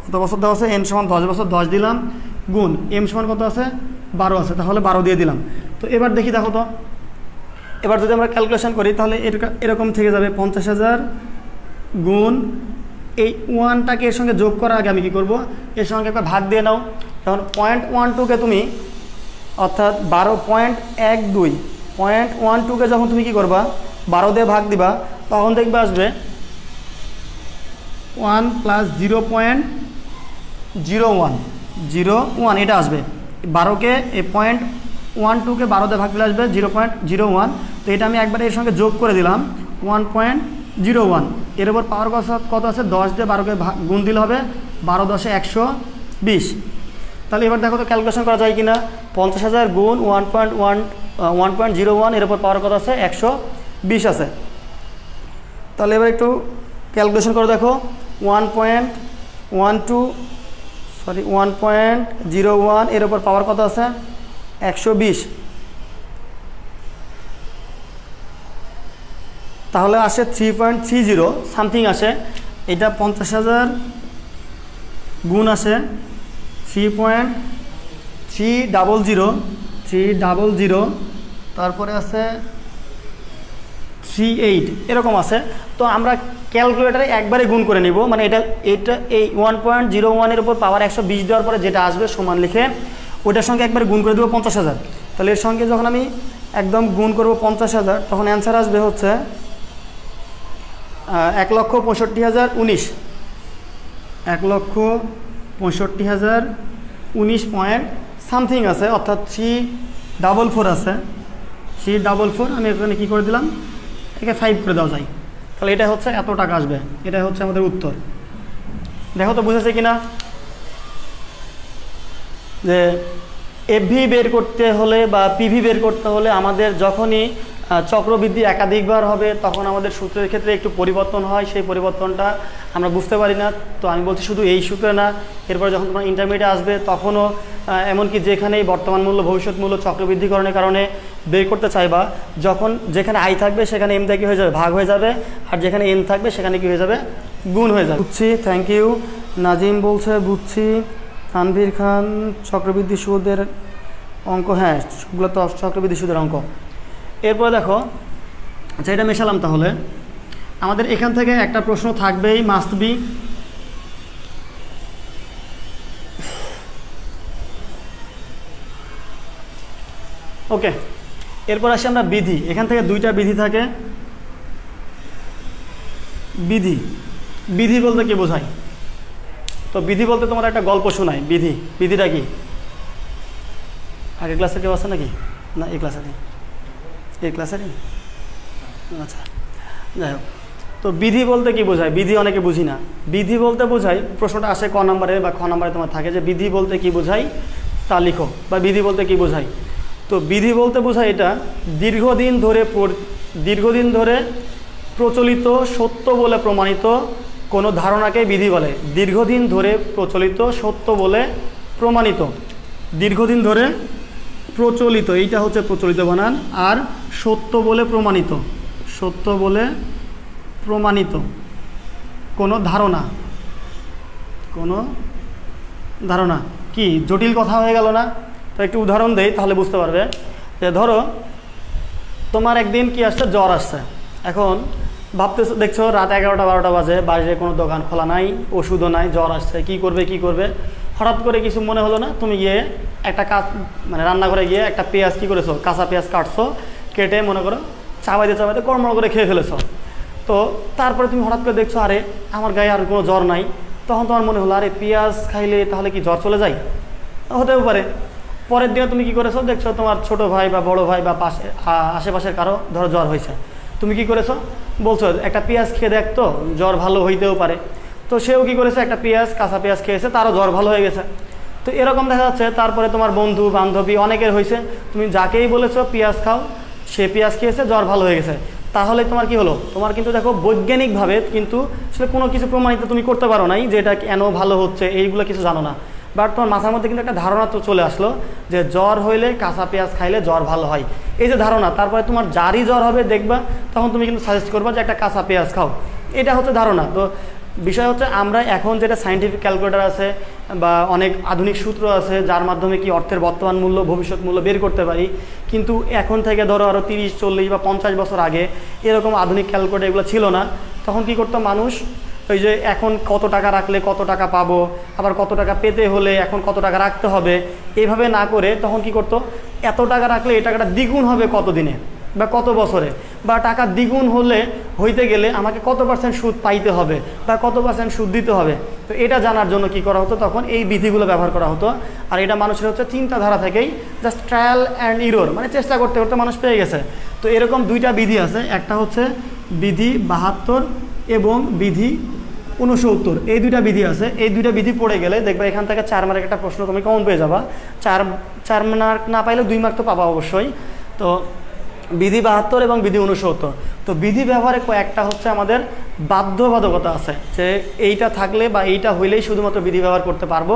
কত বছর দেওয়া আছে? এন সমান 10 বছর, 10 দিলাম গুণ এম সমান কত আছে? 12 আছে, তাহলে 12 দিয়ে দিলাম। তো এবার দেখি, দেখো তো এবার যদি আমরা ক্যালকুলেশন করি তাহলে এরকম থেকে যাবে 50,000 গুণ এই 1টাকে এর সঙ্গে যোগ করার আগে আমি কী করবো, এর সঙ্গে একটা ভাগ দিয়ে নাও। তখন 0.12কে তুমি অর্থাৎ 0.12কে যখন তুমি কী করবা, 12 দিয়ে ভাগ দিবা, তখন দেখবে আসবে 1 প্লাস 0.01 এটা আসবে। 12কে এই 0.12কে 12 দিয়ে ভাগ দিলে আসবে 0.01। তো এটা আমি একবারে এর সঙ্গে যোগ করে দিলাম 1.01। এর উপর পাওয়ার কত আছে? 10 দিয়ে 12কে গুণ দিলে হবে 12 10 120। তাহলে এবার দেখো তো ক্যালকুলেশন করা যায় কিনা। 50,000 গুণ 1.01 এর উপর পাওয়ার কত আছে? 120 আছে। তাহলে এবার একটু ক্যালকুলেশন করে দেখো, 1.01 এর উপর পাওয়ার কত আছে? 120। তাহলে আসে 3.30 সামথিং আসে। এটা 50,000 গুণ আসে 3.300, তারপরে আছে 38 এরকম আছে। তো আমরা ক্যালকুলেটারে একবারে গুণ করে নিব, মানে এটা এই 1.01 এর উপর পাওয়ার 120 দেওয়ার পরে যেটা আসবে সমান লিখে ওইটার সঙ্গে একবারে গুণ করে দেবো 50,000। তাহলে এর সঙ্গে যখন আমি একদম গুণ করব 50,000, তখন অ্যান্সার আসবে হচ্ছে 1,65,019। 1,65,019 পয়েন্ট সামথিং আছে, অর্থাৎ 344 আছে। 344 আমি এখানে কী করে দিলাম, একে 5 করে দেওয়া যায়। তাহলে এটা হচ্ছে এত টাকা আসবে, এটাই হচ্ছে আমাদের উত্তর। দেখো তো বুঝেছে কিনা, যে এফভি বের করতে হলে বা পিভি বের করতে হলে আমাদের যখনই চক্রবৃদ্ধি একাধিকবার হবে তখন আমাদের সূত্রের ক্ষেত্রে একটু পরিবর্তন হয়, সেই পরিবর্তনটা আমরা বুঝতে পারি না। তো আমি বলছি শুধু এই সূত্রে না, এরপর যখন তোমার ইন্টারমিডিয়েট আসবে তখনও এমনকি যেখানেই বর্তমান মূল্য ভবিষ্যৎ মূল্য চক্রবৃদ্ধিকরণের কারণে বের করতে চাইবা, যখন যেখানে আই থাকবে সেখানে এম দিয়ে কী হয়ে যাবে, ভাগ হয়ে যাবে, আর যেখানে এন থাকবে সেখানে কী হয়ে যাবে, গুণ হয়ে যাবে। বুঝছি, থ্যাংক ইউ। নাজিম বলছে বুঝছি। তানভীর খান চক্রবৃদ্ধি সুদের অঙ্ক, হ্যাঁ সবগুলো তো চক্রবৃদ্ধি সুদের অঙ্ক। এরপর দেখো, আচ্ছা এটা মেশালাম। তাহলে আমাদের এখান থেকে একটা প্রশ্ন থাকবেই, মাস্ট বি। ওকে, এরপর আসি আমরা বিধি। এখান থেকে দুইটা বিধি থাকে। বিধি, বিধি বলতে কি বোঝায়? তো বিধি বলতে তোমার একটা গল্প শোনাই। বিধিটা কি আগের ক্লাসে কেউ আছে নাকি? না, এই ক্লাসে নেই, এই ক্লাসে নেই। আচ্ছা যাই হোক, তো বিধি বলতে কি বোঝায়? বিধি অনেকে বুঝি না। বিধি বলতে বোঝায়, প্রশ্নটা আসে ক নম্বরে বা খ নম্বরে তোমার থাকে যে বিধি বলতে কি বোঝায় তা লিখো, বা বিধি বলতে কি বোঝায়। তো বিধি বলতে বোঝায় এটা দীর্ঘদিন ধরে প্রচলিত সত্য বলে প্রমাণিত কোনো ধারণাকে বিধি বলে। দীর্ঘদিন ধরে প্রচলিত সত্য বলে প্রমাণিত, দীর্ঘদিন ধরে প্রচলিত, এইটা হচ্ছে প্রচলিত বানান। আর সত্য বলে প্রমাণিত, সত্য বলে প্রমাণিত কোনো ধারণা, কোনো ধারণা। কি জটিল কথা হয়ে গেল না? তো একটু উদাহরণ দেই তাহলে বুঝতে পারবে। যে ধরো তোমার একদিন কি আসছে, জ্বর আসছে। এখন ভাবতেছো, দেখছো রাত 11টা 12টা বাজে, বাইরে কোনো দোকান খোলা নাই, ওষুধও নাই, জ্বর আসছে, কি করবে কি করবে। হঠাৎ করে কিছু মনে হলো না, তুমি গিয়ে একটা মানে রান্নাঘরে গিয়ে একটা পেঁয়াজ কি করেছো, কাঁচা পেঁয়াজ কাটছো, কেটে মনে করো চাবাইতে চাবাইতে কড়মড় করে খেয়ে ফেলেছো। তো তারপরে তুমি হঠাৎ করে দেখছো আরে আমার গায়ে আর কোনো জ্বর নাই। তখন তোমার মনে হলো আরে পেঁয়াজ খাইলে তাহলে কি জ্বর চলে যায়? হতেও পারে। পরের দিনে তুমি কি করেছো, দেখছো তোমার ছোট ভাই বা বড় ভাই বা আশেপাশের কারো ধরো জ্বর হয়েছে, তুমি কি করেছো, বলছো একটা পেঁয়াজ খেয়ে দেখতো, জ্বর ভালো হইতেও পারে। তো সেও কি করেছে, একটা পেঁয়াজ কাঁচা পেঁয়াজ খেয়েছে, তারও জ্বর ভালো হয়ে গেছে। তো এরকম দেখা যাচ্ছে তারপরে তোমার বন্ধু বান্ধবী অনেকের হয়েছে, তুমি যাকেই বলেছো পেঁয়াজ খাও, সে পেঁয়াজ খেয়েছে, জ্বর ভালো হয়ে গেছে। তাহলে তোমার কি হলো, তোমার কিন্তু দেখো বৈজ্ঞানিকভাবে কিন্তু আসলে কোনো কিছু প্রমাণিত তুমি করতে পারো নাই যে এটা কেন ভালো হচ্ছে, এইগুলো কিছু জানো না। বাট তোমার মাথার মধ্যে কিন্তু একটা ধারণা তো চলে আসলো যে জ্বর হইলে কাঁচা পেঁয়াজ খাইলে জ্বর ভালো হয়, এই যে ধারণা। তারপরে তোমার যারই জ্বর হবে দেখবা তখন তুমি কিন্তু সাজেস্ট করবা যে একটা কাঁচা পেঁয়াজ খাও, এটা হচ্ছে ধারণা। তো বিষয় হচ্ছে আমরা এখন যেটা সায়েন্টিফিক ক্যালকুলেটর আছে বা অনেক আধুনিক সূত্র আছে যার মাধ্যমে কি অর্থের বর্তমান মূল্য ভবিষ্যৎ মূল্য বের করতে পারি, কিন্তু এখন থেকে ধরো আরও 30 40 বা 50 বছর আগে এরকম আধুনিক ক্যালকুলেটর এগুলো ছিল না। তখন কি করতো মানুষ, ওই যে এখন কত টাকা রাখলে কত টাকা পাবো, আবার কত টাকা পেতে হলে এখন কত টাকা রাখতে হবে, এইভাবে না করে তখন কি করতো, এত টাকা রাখলে এই টাকাটা দ্বিগুণ হবে কত দিনে বা কত বছরে, বা টাকা দ্বিগুণ হইতে গেলে আমাকে কত % সুদ পাইতে হবে বা কত % সুদ দিতে হবে। তো এটা জানার জন্য কি করা হতো, তখন এই বিধিগুলো ব্যবহার করা হতো। আর এটা মানুষের হচ্ছে চিন্তাধারা থেকেই জাস্ট ট্রায়াল অ্যান্ড ইরর, মানে চেষ্টা করতে করতে মানুষ পেয়ে গেছে। তো এরকম দুইটা বিধি আছে, একটা হচ্ছে বিধি 72 এবং বিধি 69, এই দুইটা বিধি আছে। এই দুইটা বিধি পড়ে গেলে দেখবা এখান থেকে 4 মার্কের একটা প্রশ্ন তুমি কমন পেয়ে যাবা। 4 মার্ক না পাইলে 2 মার্ক তো পাবা অবশ্যই। তো বিধি 72 এবং বিধি 69। তো বিধি ব্যবহারে কয়েকটা হচ্ছে আমাদের বাধ্যবাধকতা আছে, যে এইটা থাকলে বা এইটা হইলেই শুধুমাত্র বিধি ব্যবহার করতে পারবো,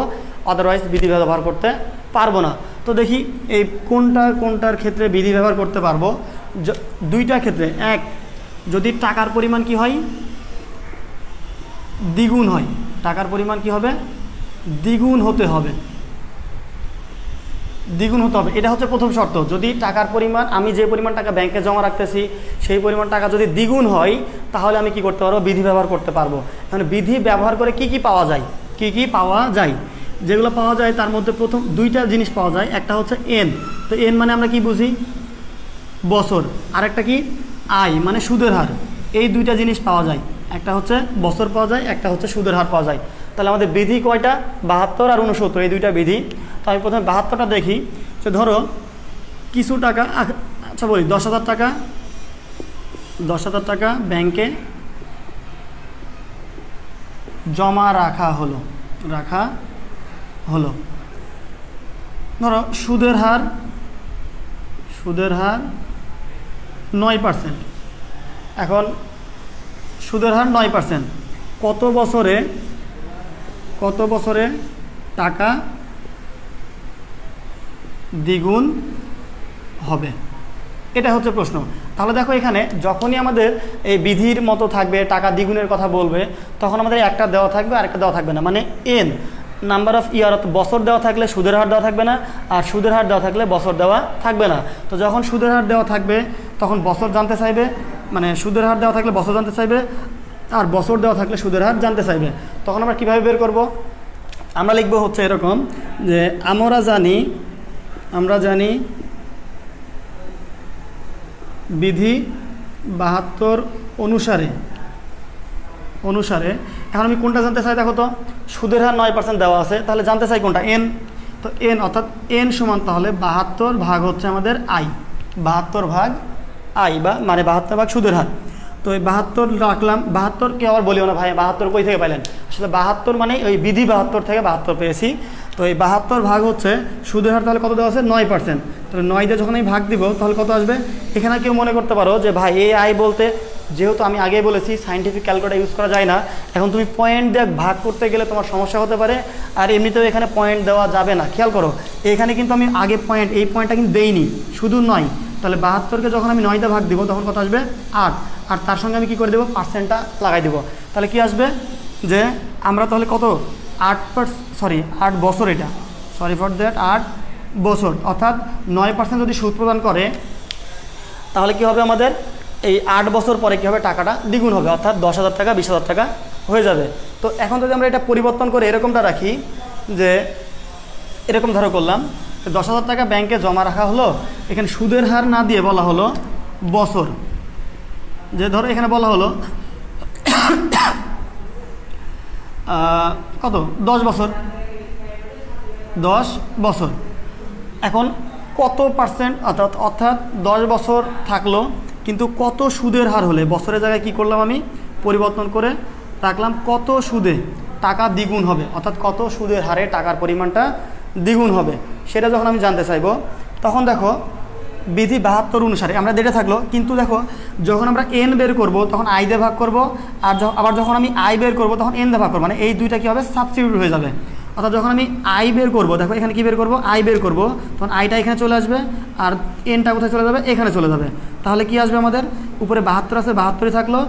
আদারওয়াইজ বিধি ব্যবহার করতে পারবো না। তো দেখি এই কোনটার ক্ষেত্রে বিধি ব্যবহার করতে পারবো। দুইটা ক্ষেত্রে, এক, যদি টাকার পরিমাণ কি হয়, দ্বিগুণ হয়, টাকার পরিমাণ কি হবে, দ্বিগুণ হতে হবে, দ্বিগুণ হতে হবে। এটা হচ্ছে প্রথম শর্ত। যদি টাকার পরিমাণ, আমি যে পরিমাণ টাকা ব্যাংকে জমা রাখতেছি সেই পরিমাণ টাকা যদি দ্বিগুণ হয় তাহলে আমি কি করতে পারবো, বিধি ব্যবহার করতে পারবো। মানে বিধি ব্যবহার করে কি কি পাওয়া যায়, কি কি পাওয়া যায়, যেগুলো পাওয়া যায় তার মধ্যে প্রথম দুইটা জিনিস পাওয়া যায়। একটা হচ্ছে এন, তো এন মানে আমরা কি বুঝি, বছর, আর একটা কি আয় মানে সুদের হার। এই দুইটা জিনিস পাওয়া যায়, একটা হচ্ছে বছর পাওয়া যায়, একটা হচ্ছে সুদের হার পাওয়া যায়। তাহলে আমাদের বিধি কয়টা, 72 আর 69, এই দুইটা বিধি। তো আমি প্রথমে 72টা দেখি। তো ধরো কিছু টাকা, আচ্ছা বলি 10,000 টাকা, 10,000 টাকা ব্যাংকে জমা রাখা হলো, ধরো সুদের হার 9%। এখন সুদের হার 9%, কত বছরে টাকা দ্বিগুণ হবে, এটা হচ্ছে প্রশ্ন। তাহলে দেখো এখানে যখনই আমাদের এই বিধির মতো থাকবে, টাকা দ্বিগুণের কথা বলবে, তখন আমাদের একটা দেওয়া থাকবে আর একটা দেওয়া থাকবে না। মানে এন নাম্বার অফ ইয়ার, বছর দেওয়া থাকলে সুদের হার দেওয়া থাকবে না, আর সুদের হার দেওয়া থাকলে বছর দেওয়া থাকবে না। তো যখন সুদের হার দেওয়া থাকবে তখন বছর জানতে চাইবে, মানে সুদের হার দেওয়া থাকলে বছর জানতে চাইবে, আর বছর দেওয়া থাকলে সুদের হার জানতে চাইবে। তখন আমরা কীভাবে বের করব, আমরা লিখবো হচ্ছে এরকম যে আমরা জানি বিধি 72 অনুসারে এখন আমি কোনটা জানতে চাই, দেখো তো সুদের হার 9% দেওয়া আছে, তাহলে জানতে চাই কোনটা, এন। তো এন অর্থাৎ এন সমান তাহলে 72 ভাগ হচ্ছে আমাদের আই, 72 ভাগ আই বা মানে 72 ভাগ সুদের হার। তো এই 72 রাখলাম, 72কে আবার বলিও না ভাই 72 কই থেকে পাইলেন, আসলে 72 মানে ওই বিধি 72 থেকে 72 পেয়েছি। তো এই 72 ভাগ হচ্ছে সুদের হার, তাহলে কত দেওয়া আছে 9%। তাহলে 9 দিয়ে যখন আমি ভাগ দিব তাহলে কত আসবে। এখানে কেউ মনে করতে পারো যে ভাই এই আয় বলতে যেহেতু আমি আগেই বলেছি সায়েন্টিফিক ক্যালকুলেটর ইউজ করা যায় না, এখন তুমি পয়েন্ট দিয়ে ভাগ করতে গেলে তোমার সমস্যা হতে পারে। আর এমনিতেও এখানে পয়েন্ট দেওয়া যাবে না, খেয়াল করো এখানে কিন্তু আমি আগে পয়েন্ট, এই পয়েন্টটা কিন্তু দেইনি, শুধু 9। তাহলে 72কে যখন আমি 9 দিয়ে ভাগ দিব তখন কত আসবে 8, আর তার সঙ্গে আমি কী করে দেবো পার্সেন্টটা লাগাই দেবো। তাহলে কি আসবে যে আমরা তাহলে কত 8 বছর, এটা সরি ফর দ্যাট 8 বছর, অর্থাৎ 9% যদি সুদ প্রদান করে তাহলে কি হবে আমাদের এই 8 বছর পরে কী হবে টাকাটা দ্বিগুণ হবে, অর্থাৎ 10,000 টাকা 20,000 টাকা হয়ে যাবে। তো এখন যদি আমরা এটা পরিবর্তন করে এরকমটা রাখি যে এরকম ধরো করলাম 10,000 টাকা ব্যাংকে জমা রাখা হলো, এখানে সুদের হার না দিয়ে বলা হলো বছর, যে ধরো এখানে বলা হলো কত 10 বছর, 10 বছর। এখন কত পার্সেন্ট, অর্থাৎ 10 বছর থাকলো, কিন্তু কত সুদের হার হলে বছরের জায়গায় কি করলাম আমি পরিবর্তন করে রাখলাম কত সুদে টাকা দ্বিগুণ হবে, অর্থাৎ কত সুদের হারে টাকার পরিমাণটা দ্বিগুণ হবে, সেটা যখন আমি জানতে চাইবো তখন দেখো বিধি 72 অনুসারে আমরা যেটা থাকলো, কিন্তু দেখো যখন আমরা এন বের করব তখন আই দিয়ে ভাগ করব, আর আবার যখন আমি আই বের করব তখন এন দিয়ে ভাগ করবো, মানে এই দুইটা কী হবে সাবস্টিটিউট হয়ে যাবে। অর্থাৎ যখন আমি আই বের করব, দেখো এখানে কি বের করব আই বের করব, তখন আইটা এখানে চলে আসবে আর এনটা কোথায় চলে যাবে এখানে চলে যাবে। তাহলে কি আসবে আমাদের উপরে 72 আছে 72ই থাকলো,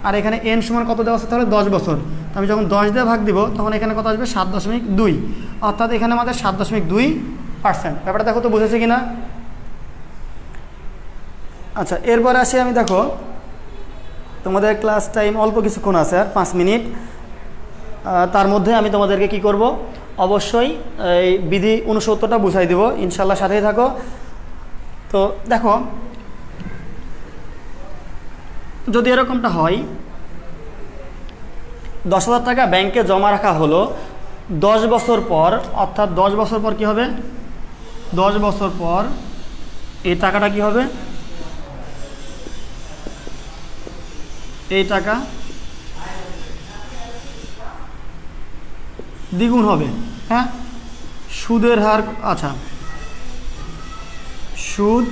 আর এখানে এন সমান কত দেওয়া আছে তাহলে 10 বছর। তো আমি যখন 10 দিয়ে ভাগ দিব তখন এখানে কত আসবে 7.2, অর্থাৎ এখানে আমাদের 7.2%। ব্যাপারটা দেখো তো বুঝেছে কি না? আচ্ছা, এরপরে আসি আমি, দেখো তোমাদের ক্লাস টাইম অল্প কিছুক্ষণ আছে, আর 5 মিনিট, তার মধ্যে আমি তোমাদেরকে কি করব অবশ্যই এই বিধি 69টা বুঝাই দেব, ইনশাল্লাহ সাথেই থাকো। তো দেখো যদি এরকমটা হয় 10,000 টাকা ব্যাংকে জমা রাখা হলো 10 বছর পর, অর্থাৎ 10 বছর পর কি হবে 10 বছর পর এই টাকাটা কি হবে, এই টাকা দ্বিগুণ হবে। হ্যাঁ, সুদের হার, আচ্ছা সুদ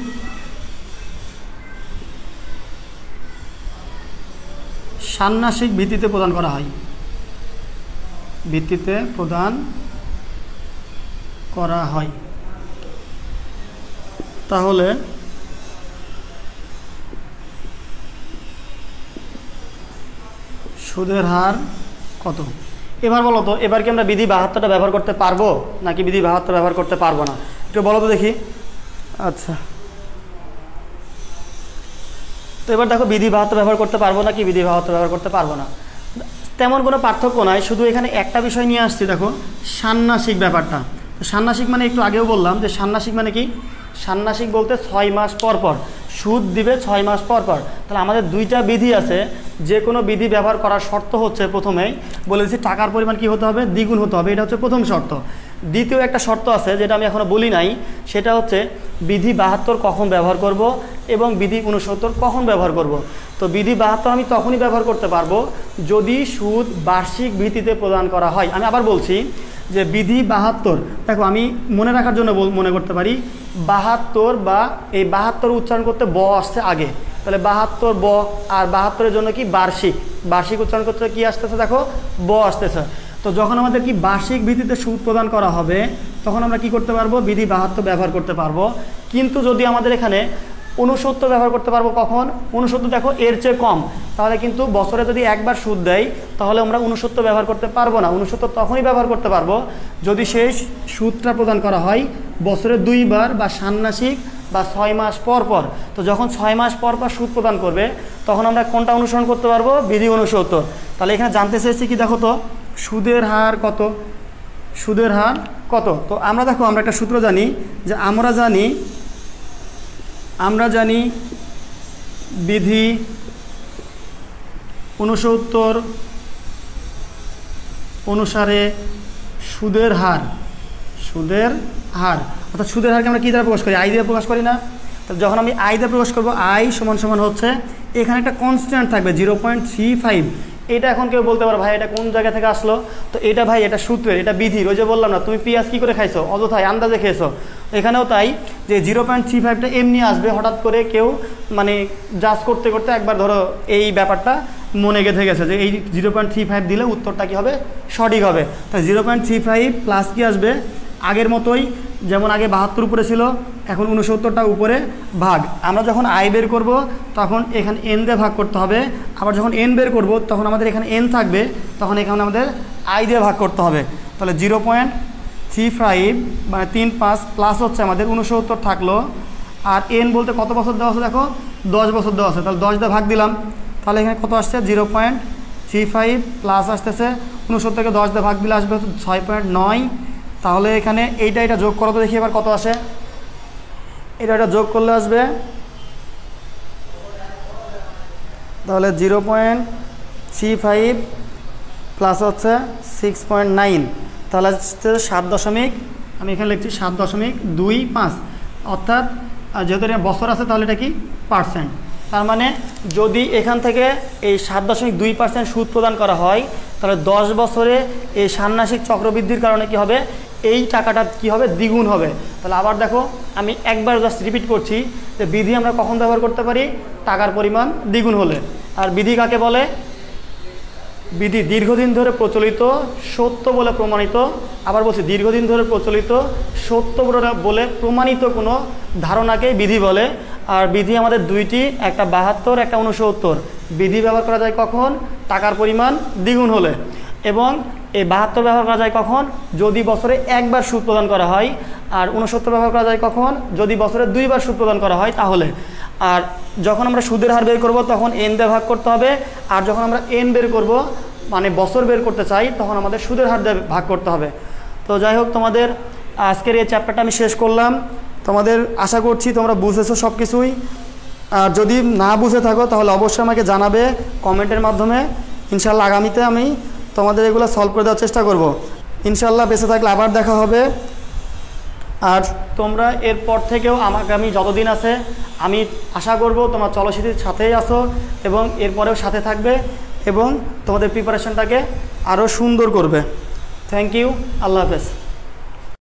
ষান্মাসিক ভিত্তিতে প্রদান করা হয়, ভিত্তিতে প্রদান করা হয়। তাহলে সুদের হার কত? এবার বলো তো, এবার কি আমরা বিধি 72টা ব্যবহার করতে পারবো নাকি বিধি 72 ব্যবহার করতে পারবো না, একটু বলো তো দেখি। আচ্ছা, তো এবার দেখো বিধি 72 ব্যবহার করতে পারবো না কি বিধি 72 ব্যবহার করতে পারবো না, তেমন কোনো পার্থক্য নাই, শুধু এখানে একটা বিষয় নিয়ে আসছি। দেখো ষান্মাসিক ব্যাপারটা, তো ষান্মাসিক মানে একটু আগেও বললাম যে ষান্মাসিক মানে কি, ষান্মাসিক বলতে 6 মাস পর পর সুদ দিবে, 6 মাস পর পর। তাহলে আমাদের দুইটা বিধি আছে, যে কোনো বিধি ব্যবহার করার শর্ত হচ্ছে প্রথমেই বলে দিচ্ছি টাকার পরিমাণ কি হতে হবে দ্বিগুণ হতে হবে, এটা হচ্ছে প্রথম শর্ত। দ্বিতীয় একটা শর্ত আছে যেটা আমি এখনও বলি নাই, সেটা হচ্ছে বিধি 72 কখন ব্যবহার করব এবং বিধি 69 কখন ব্যবহার করব। তো বিধি 72 আমি তখনই ব্যবহার করতে পারবো যদি সুদ বার্ষিক ভিত্তিতে প্রদান করা হয়। আমি আবার বলছি যে বিধি 72, দেখো আমি মনে রাখার জন্য মনে করতে পারি 72, বা এই 72 উচ্চারণ করতে ব আসছে আগে, তাহলে 72 ব, আর 72-এর জন্য কি বার্ষিক, বার্ষিক উচ্চারণ করতে কি আসতেছে দেখো ব আসতেছে। তো যখন আমাদের কি বার্ষিক ভিত্তিতে সুদ প্রদান করা হবে তখন আমরা কি করতে পারবো বিধি 72 ব্যবহার করতে পারবো। কিন্তু যদি আমাদের এখানে 69 ব্যবহার করতে পারবো কখন, 69 দেখো এর চেয়ে কম, তাহলে কিন্তু বছরে যদি একবার সুদ দেয় তাহলে আমরা 69 ব্যবহার করতে পারবো না। 69 তখনই ব্যবহার করতে পারবো যদি সেই সুদটা প্রদান করা হয় বছরে 2 বার বা ষান্মাসিক বা 6 মাস পর পর। তো যখন 6 মাস পর পর সুদ প্রদান করবে তখন আমরা কোনটা অনুসরণ করতে পারবো বিধি 69। তাহলে এখানে জানতে চাইছি কি, দেখো তো সুদের হার কত, সুদের হার কত। তো আমরা দেখো আমরা একটা সূত্র জানি যে আমরা জানি বিধি 69 অনুসারে সুদের হার অর্থাৎ সুদের হারকে আমরা কী দ্বারা প্রকাশ করি, আই দিয়ে প্রকাশ করি না। তো যখন আমি আই দিয়ে প্রকাশ করবো আই সমান সমান হচ্ছে এখানে একটা কনস্ট্যান্ট থাকবে 0.35। এটা এখন কেউ বলতে পারো ভাই এটা কোন জায়গা থেকে আসলো, তো এটা ভাই এটা সূত্রের, এটা বিধির। ওই যে বললাম না তুমি পেঁয়াজ কী করে খাইছো, অযথায় আন্দাজে খেয়েছো, এখানেও তাই, যে 0.35টা এমনি আসবে হঠাৎ করে, কেউ মানে জাজ করতে করতে একবার ধরো এই ব্যাপারটা মনে গেঁথে গেছে যে এই 0.35 দিলে উত্তরটা কী হবে, সঠিক হবে। তাই 0.35 প্লাস কি আসবে, আগের মতোই, যেমন আগে 72 উপরে ছিল, এখন 69টা উপরে ভাগ। আমরা যখন আই বের করব তখন এখানে এন দিয়ে ভাগ করতে হবে, আবার যখন এন বের করব তখন আমাদের এখানে এন থাকবে, তখন এখানে আমাদের আই দিয়ে ভাগ করতে হবে। তাহলে 0.35 মানে 3-5 প্লাস হচ্ছে আমাদের 69 থাকলো, আর এন বলতে কত বছর দেওয়া আছে দেখো, 10 বছর দেওয়া আছে, তাহলে 10 দিয়ে ভাগ দিলাম, তাহলে এখানে কত আসছে 0.35 প্লাস আসতেছে 69 থেকে 10 দিয়ে ভাগ দিলে আসবে 6.9। তাহলে এখানে এটা যোগ করো তো দেখি এবার কত আসে, এটা যোগ করলে আসবে, তাহলে 0.35 প্লাস হচ্ছে 6.9, তাহলে হচ্ছে 7 আমি এখানে লিখছি 7.25, অর্থাৎ যেহেতু এটা বছর আছে তাহলে এটা কি পার্সেন্ট। তার মানে যদি এখান থেকে এই 7.2% সুদ প্রদান করা হয়, তাহলে 10 বছরে এই ষান্মাসিক চক্রবৃদ্ধির কারণে কি হবে, এই টাকাটা কি হবে, দ্বিগুণ হবে। তাহলে আবার দেখো, আমি একবার জাস্ট রিপিট করছি যে বিধি আমরা কখন ব্যবহার করতে পারি, টাকার পরিমাণ দ্বিগুণ হলে। আর বিধি কাকে বলে, বিধি দীর্ঘদিন ধরে প্রচলিত সত্য বলে প্রমাণিত, আবার বলছি দীর্ঘদিন ধরে প্রচলিত সত্য বলে প্রমাণিত কোনো ধারণাকে বিধি বলে। আর বিধি আমাদের দুইটি, একটা 72, একটা 69। বিধি ব্যবহার করা যায় কখন, টাকার পরিমাণ দ্বিগুণ হলে, এবং এই 72 ব্যবহার করা যায় কখন, যদি বছরে একবার সুদ প্রদান করা হয়, আর 69 ব্যবহার করা যায় কখন, যদি বছরে 2 বার সুদ প্রদান করা হয় তাহলে। আর যখন আমরা সুদের হার বের করব তখন এন দিয়ে ভাগ করতে হবে, আর যখন আমরা এন বের করব মানে বছর বের করতে চাই তখন আমাদের সুদের হার দিয়ে ভাগ করতে হবে। তো যাই হোক, তোমাদের আজকের এই চ্যাপ্টারটা আমি শেষ করলাম। তোমাদের আশা করছি তোমরা বুঝেছো সব কিছুই। আর যদি না বুঝে থাকো তাহলে অবশ্যই আমাকে জানাবে কমেন্টের মাধ্যমে। ইনশাল্লাহ আগামীতে আমি তোমাদের এগুলো সলভ করে দেওয়ার চেষ্টা করব। ইনশাল্লাহ বেঁচে থাকলে আবার দেখা হবে। আর তোমরা এরপর থেকেও আগামী যতদিন আছে আমি আশা করব তোমরা চলশীতির সাথেই আসো এবং এরপরেও সাথে থাকবে এবং তোমাদের প্রিপারেশনটাকে আরও সুন্দর করবে। থ্যাংক ইউ, আল্লাহ হাফেজ।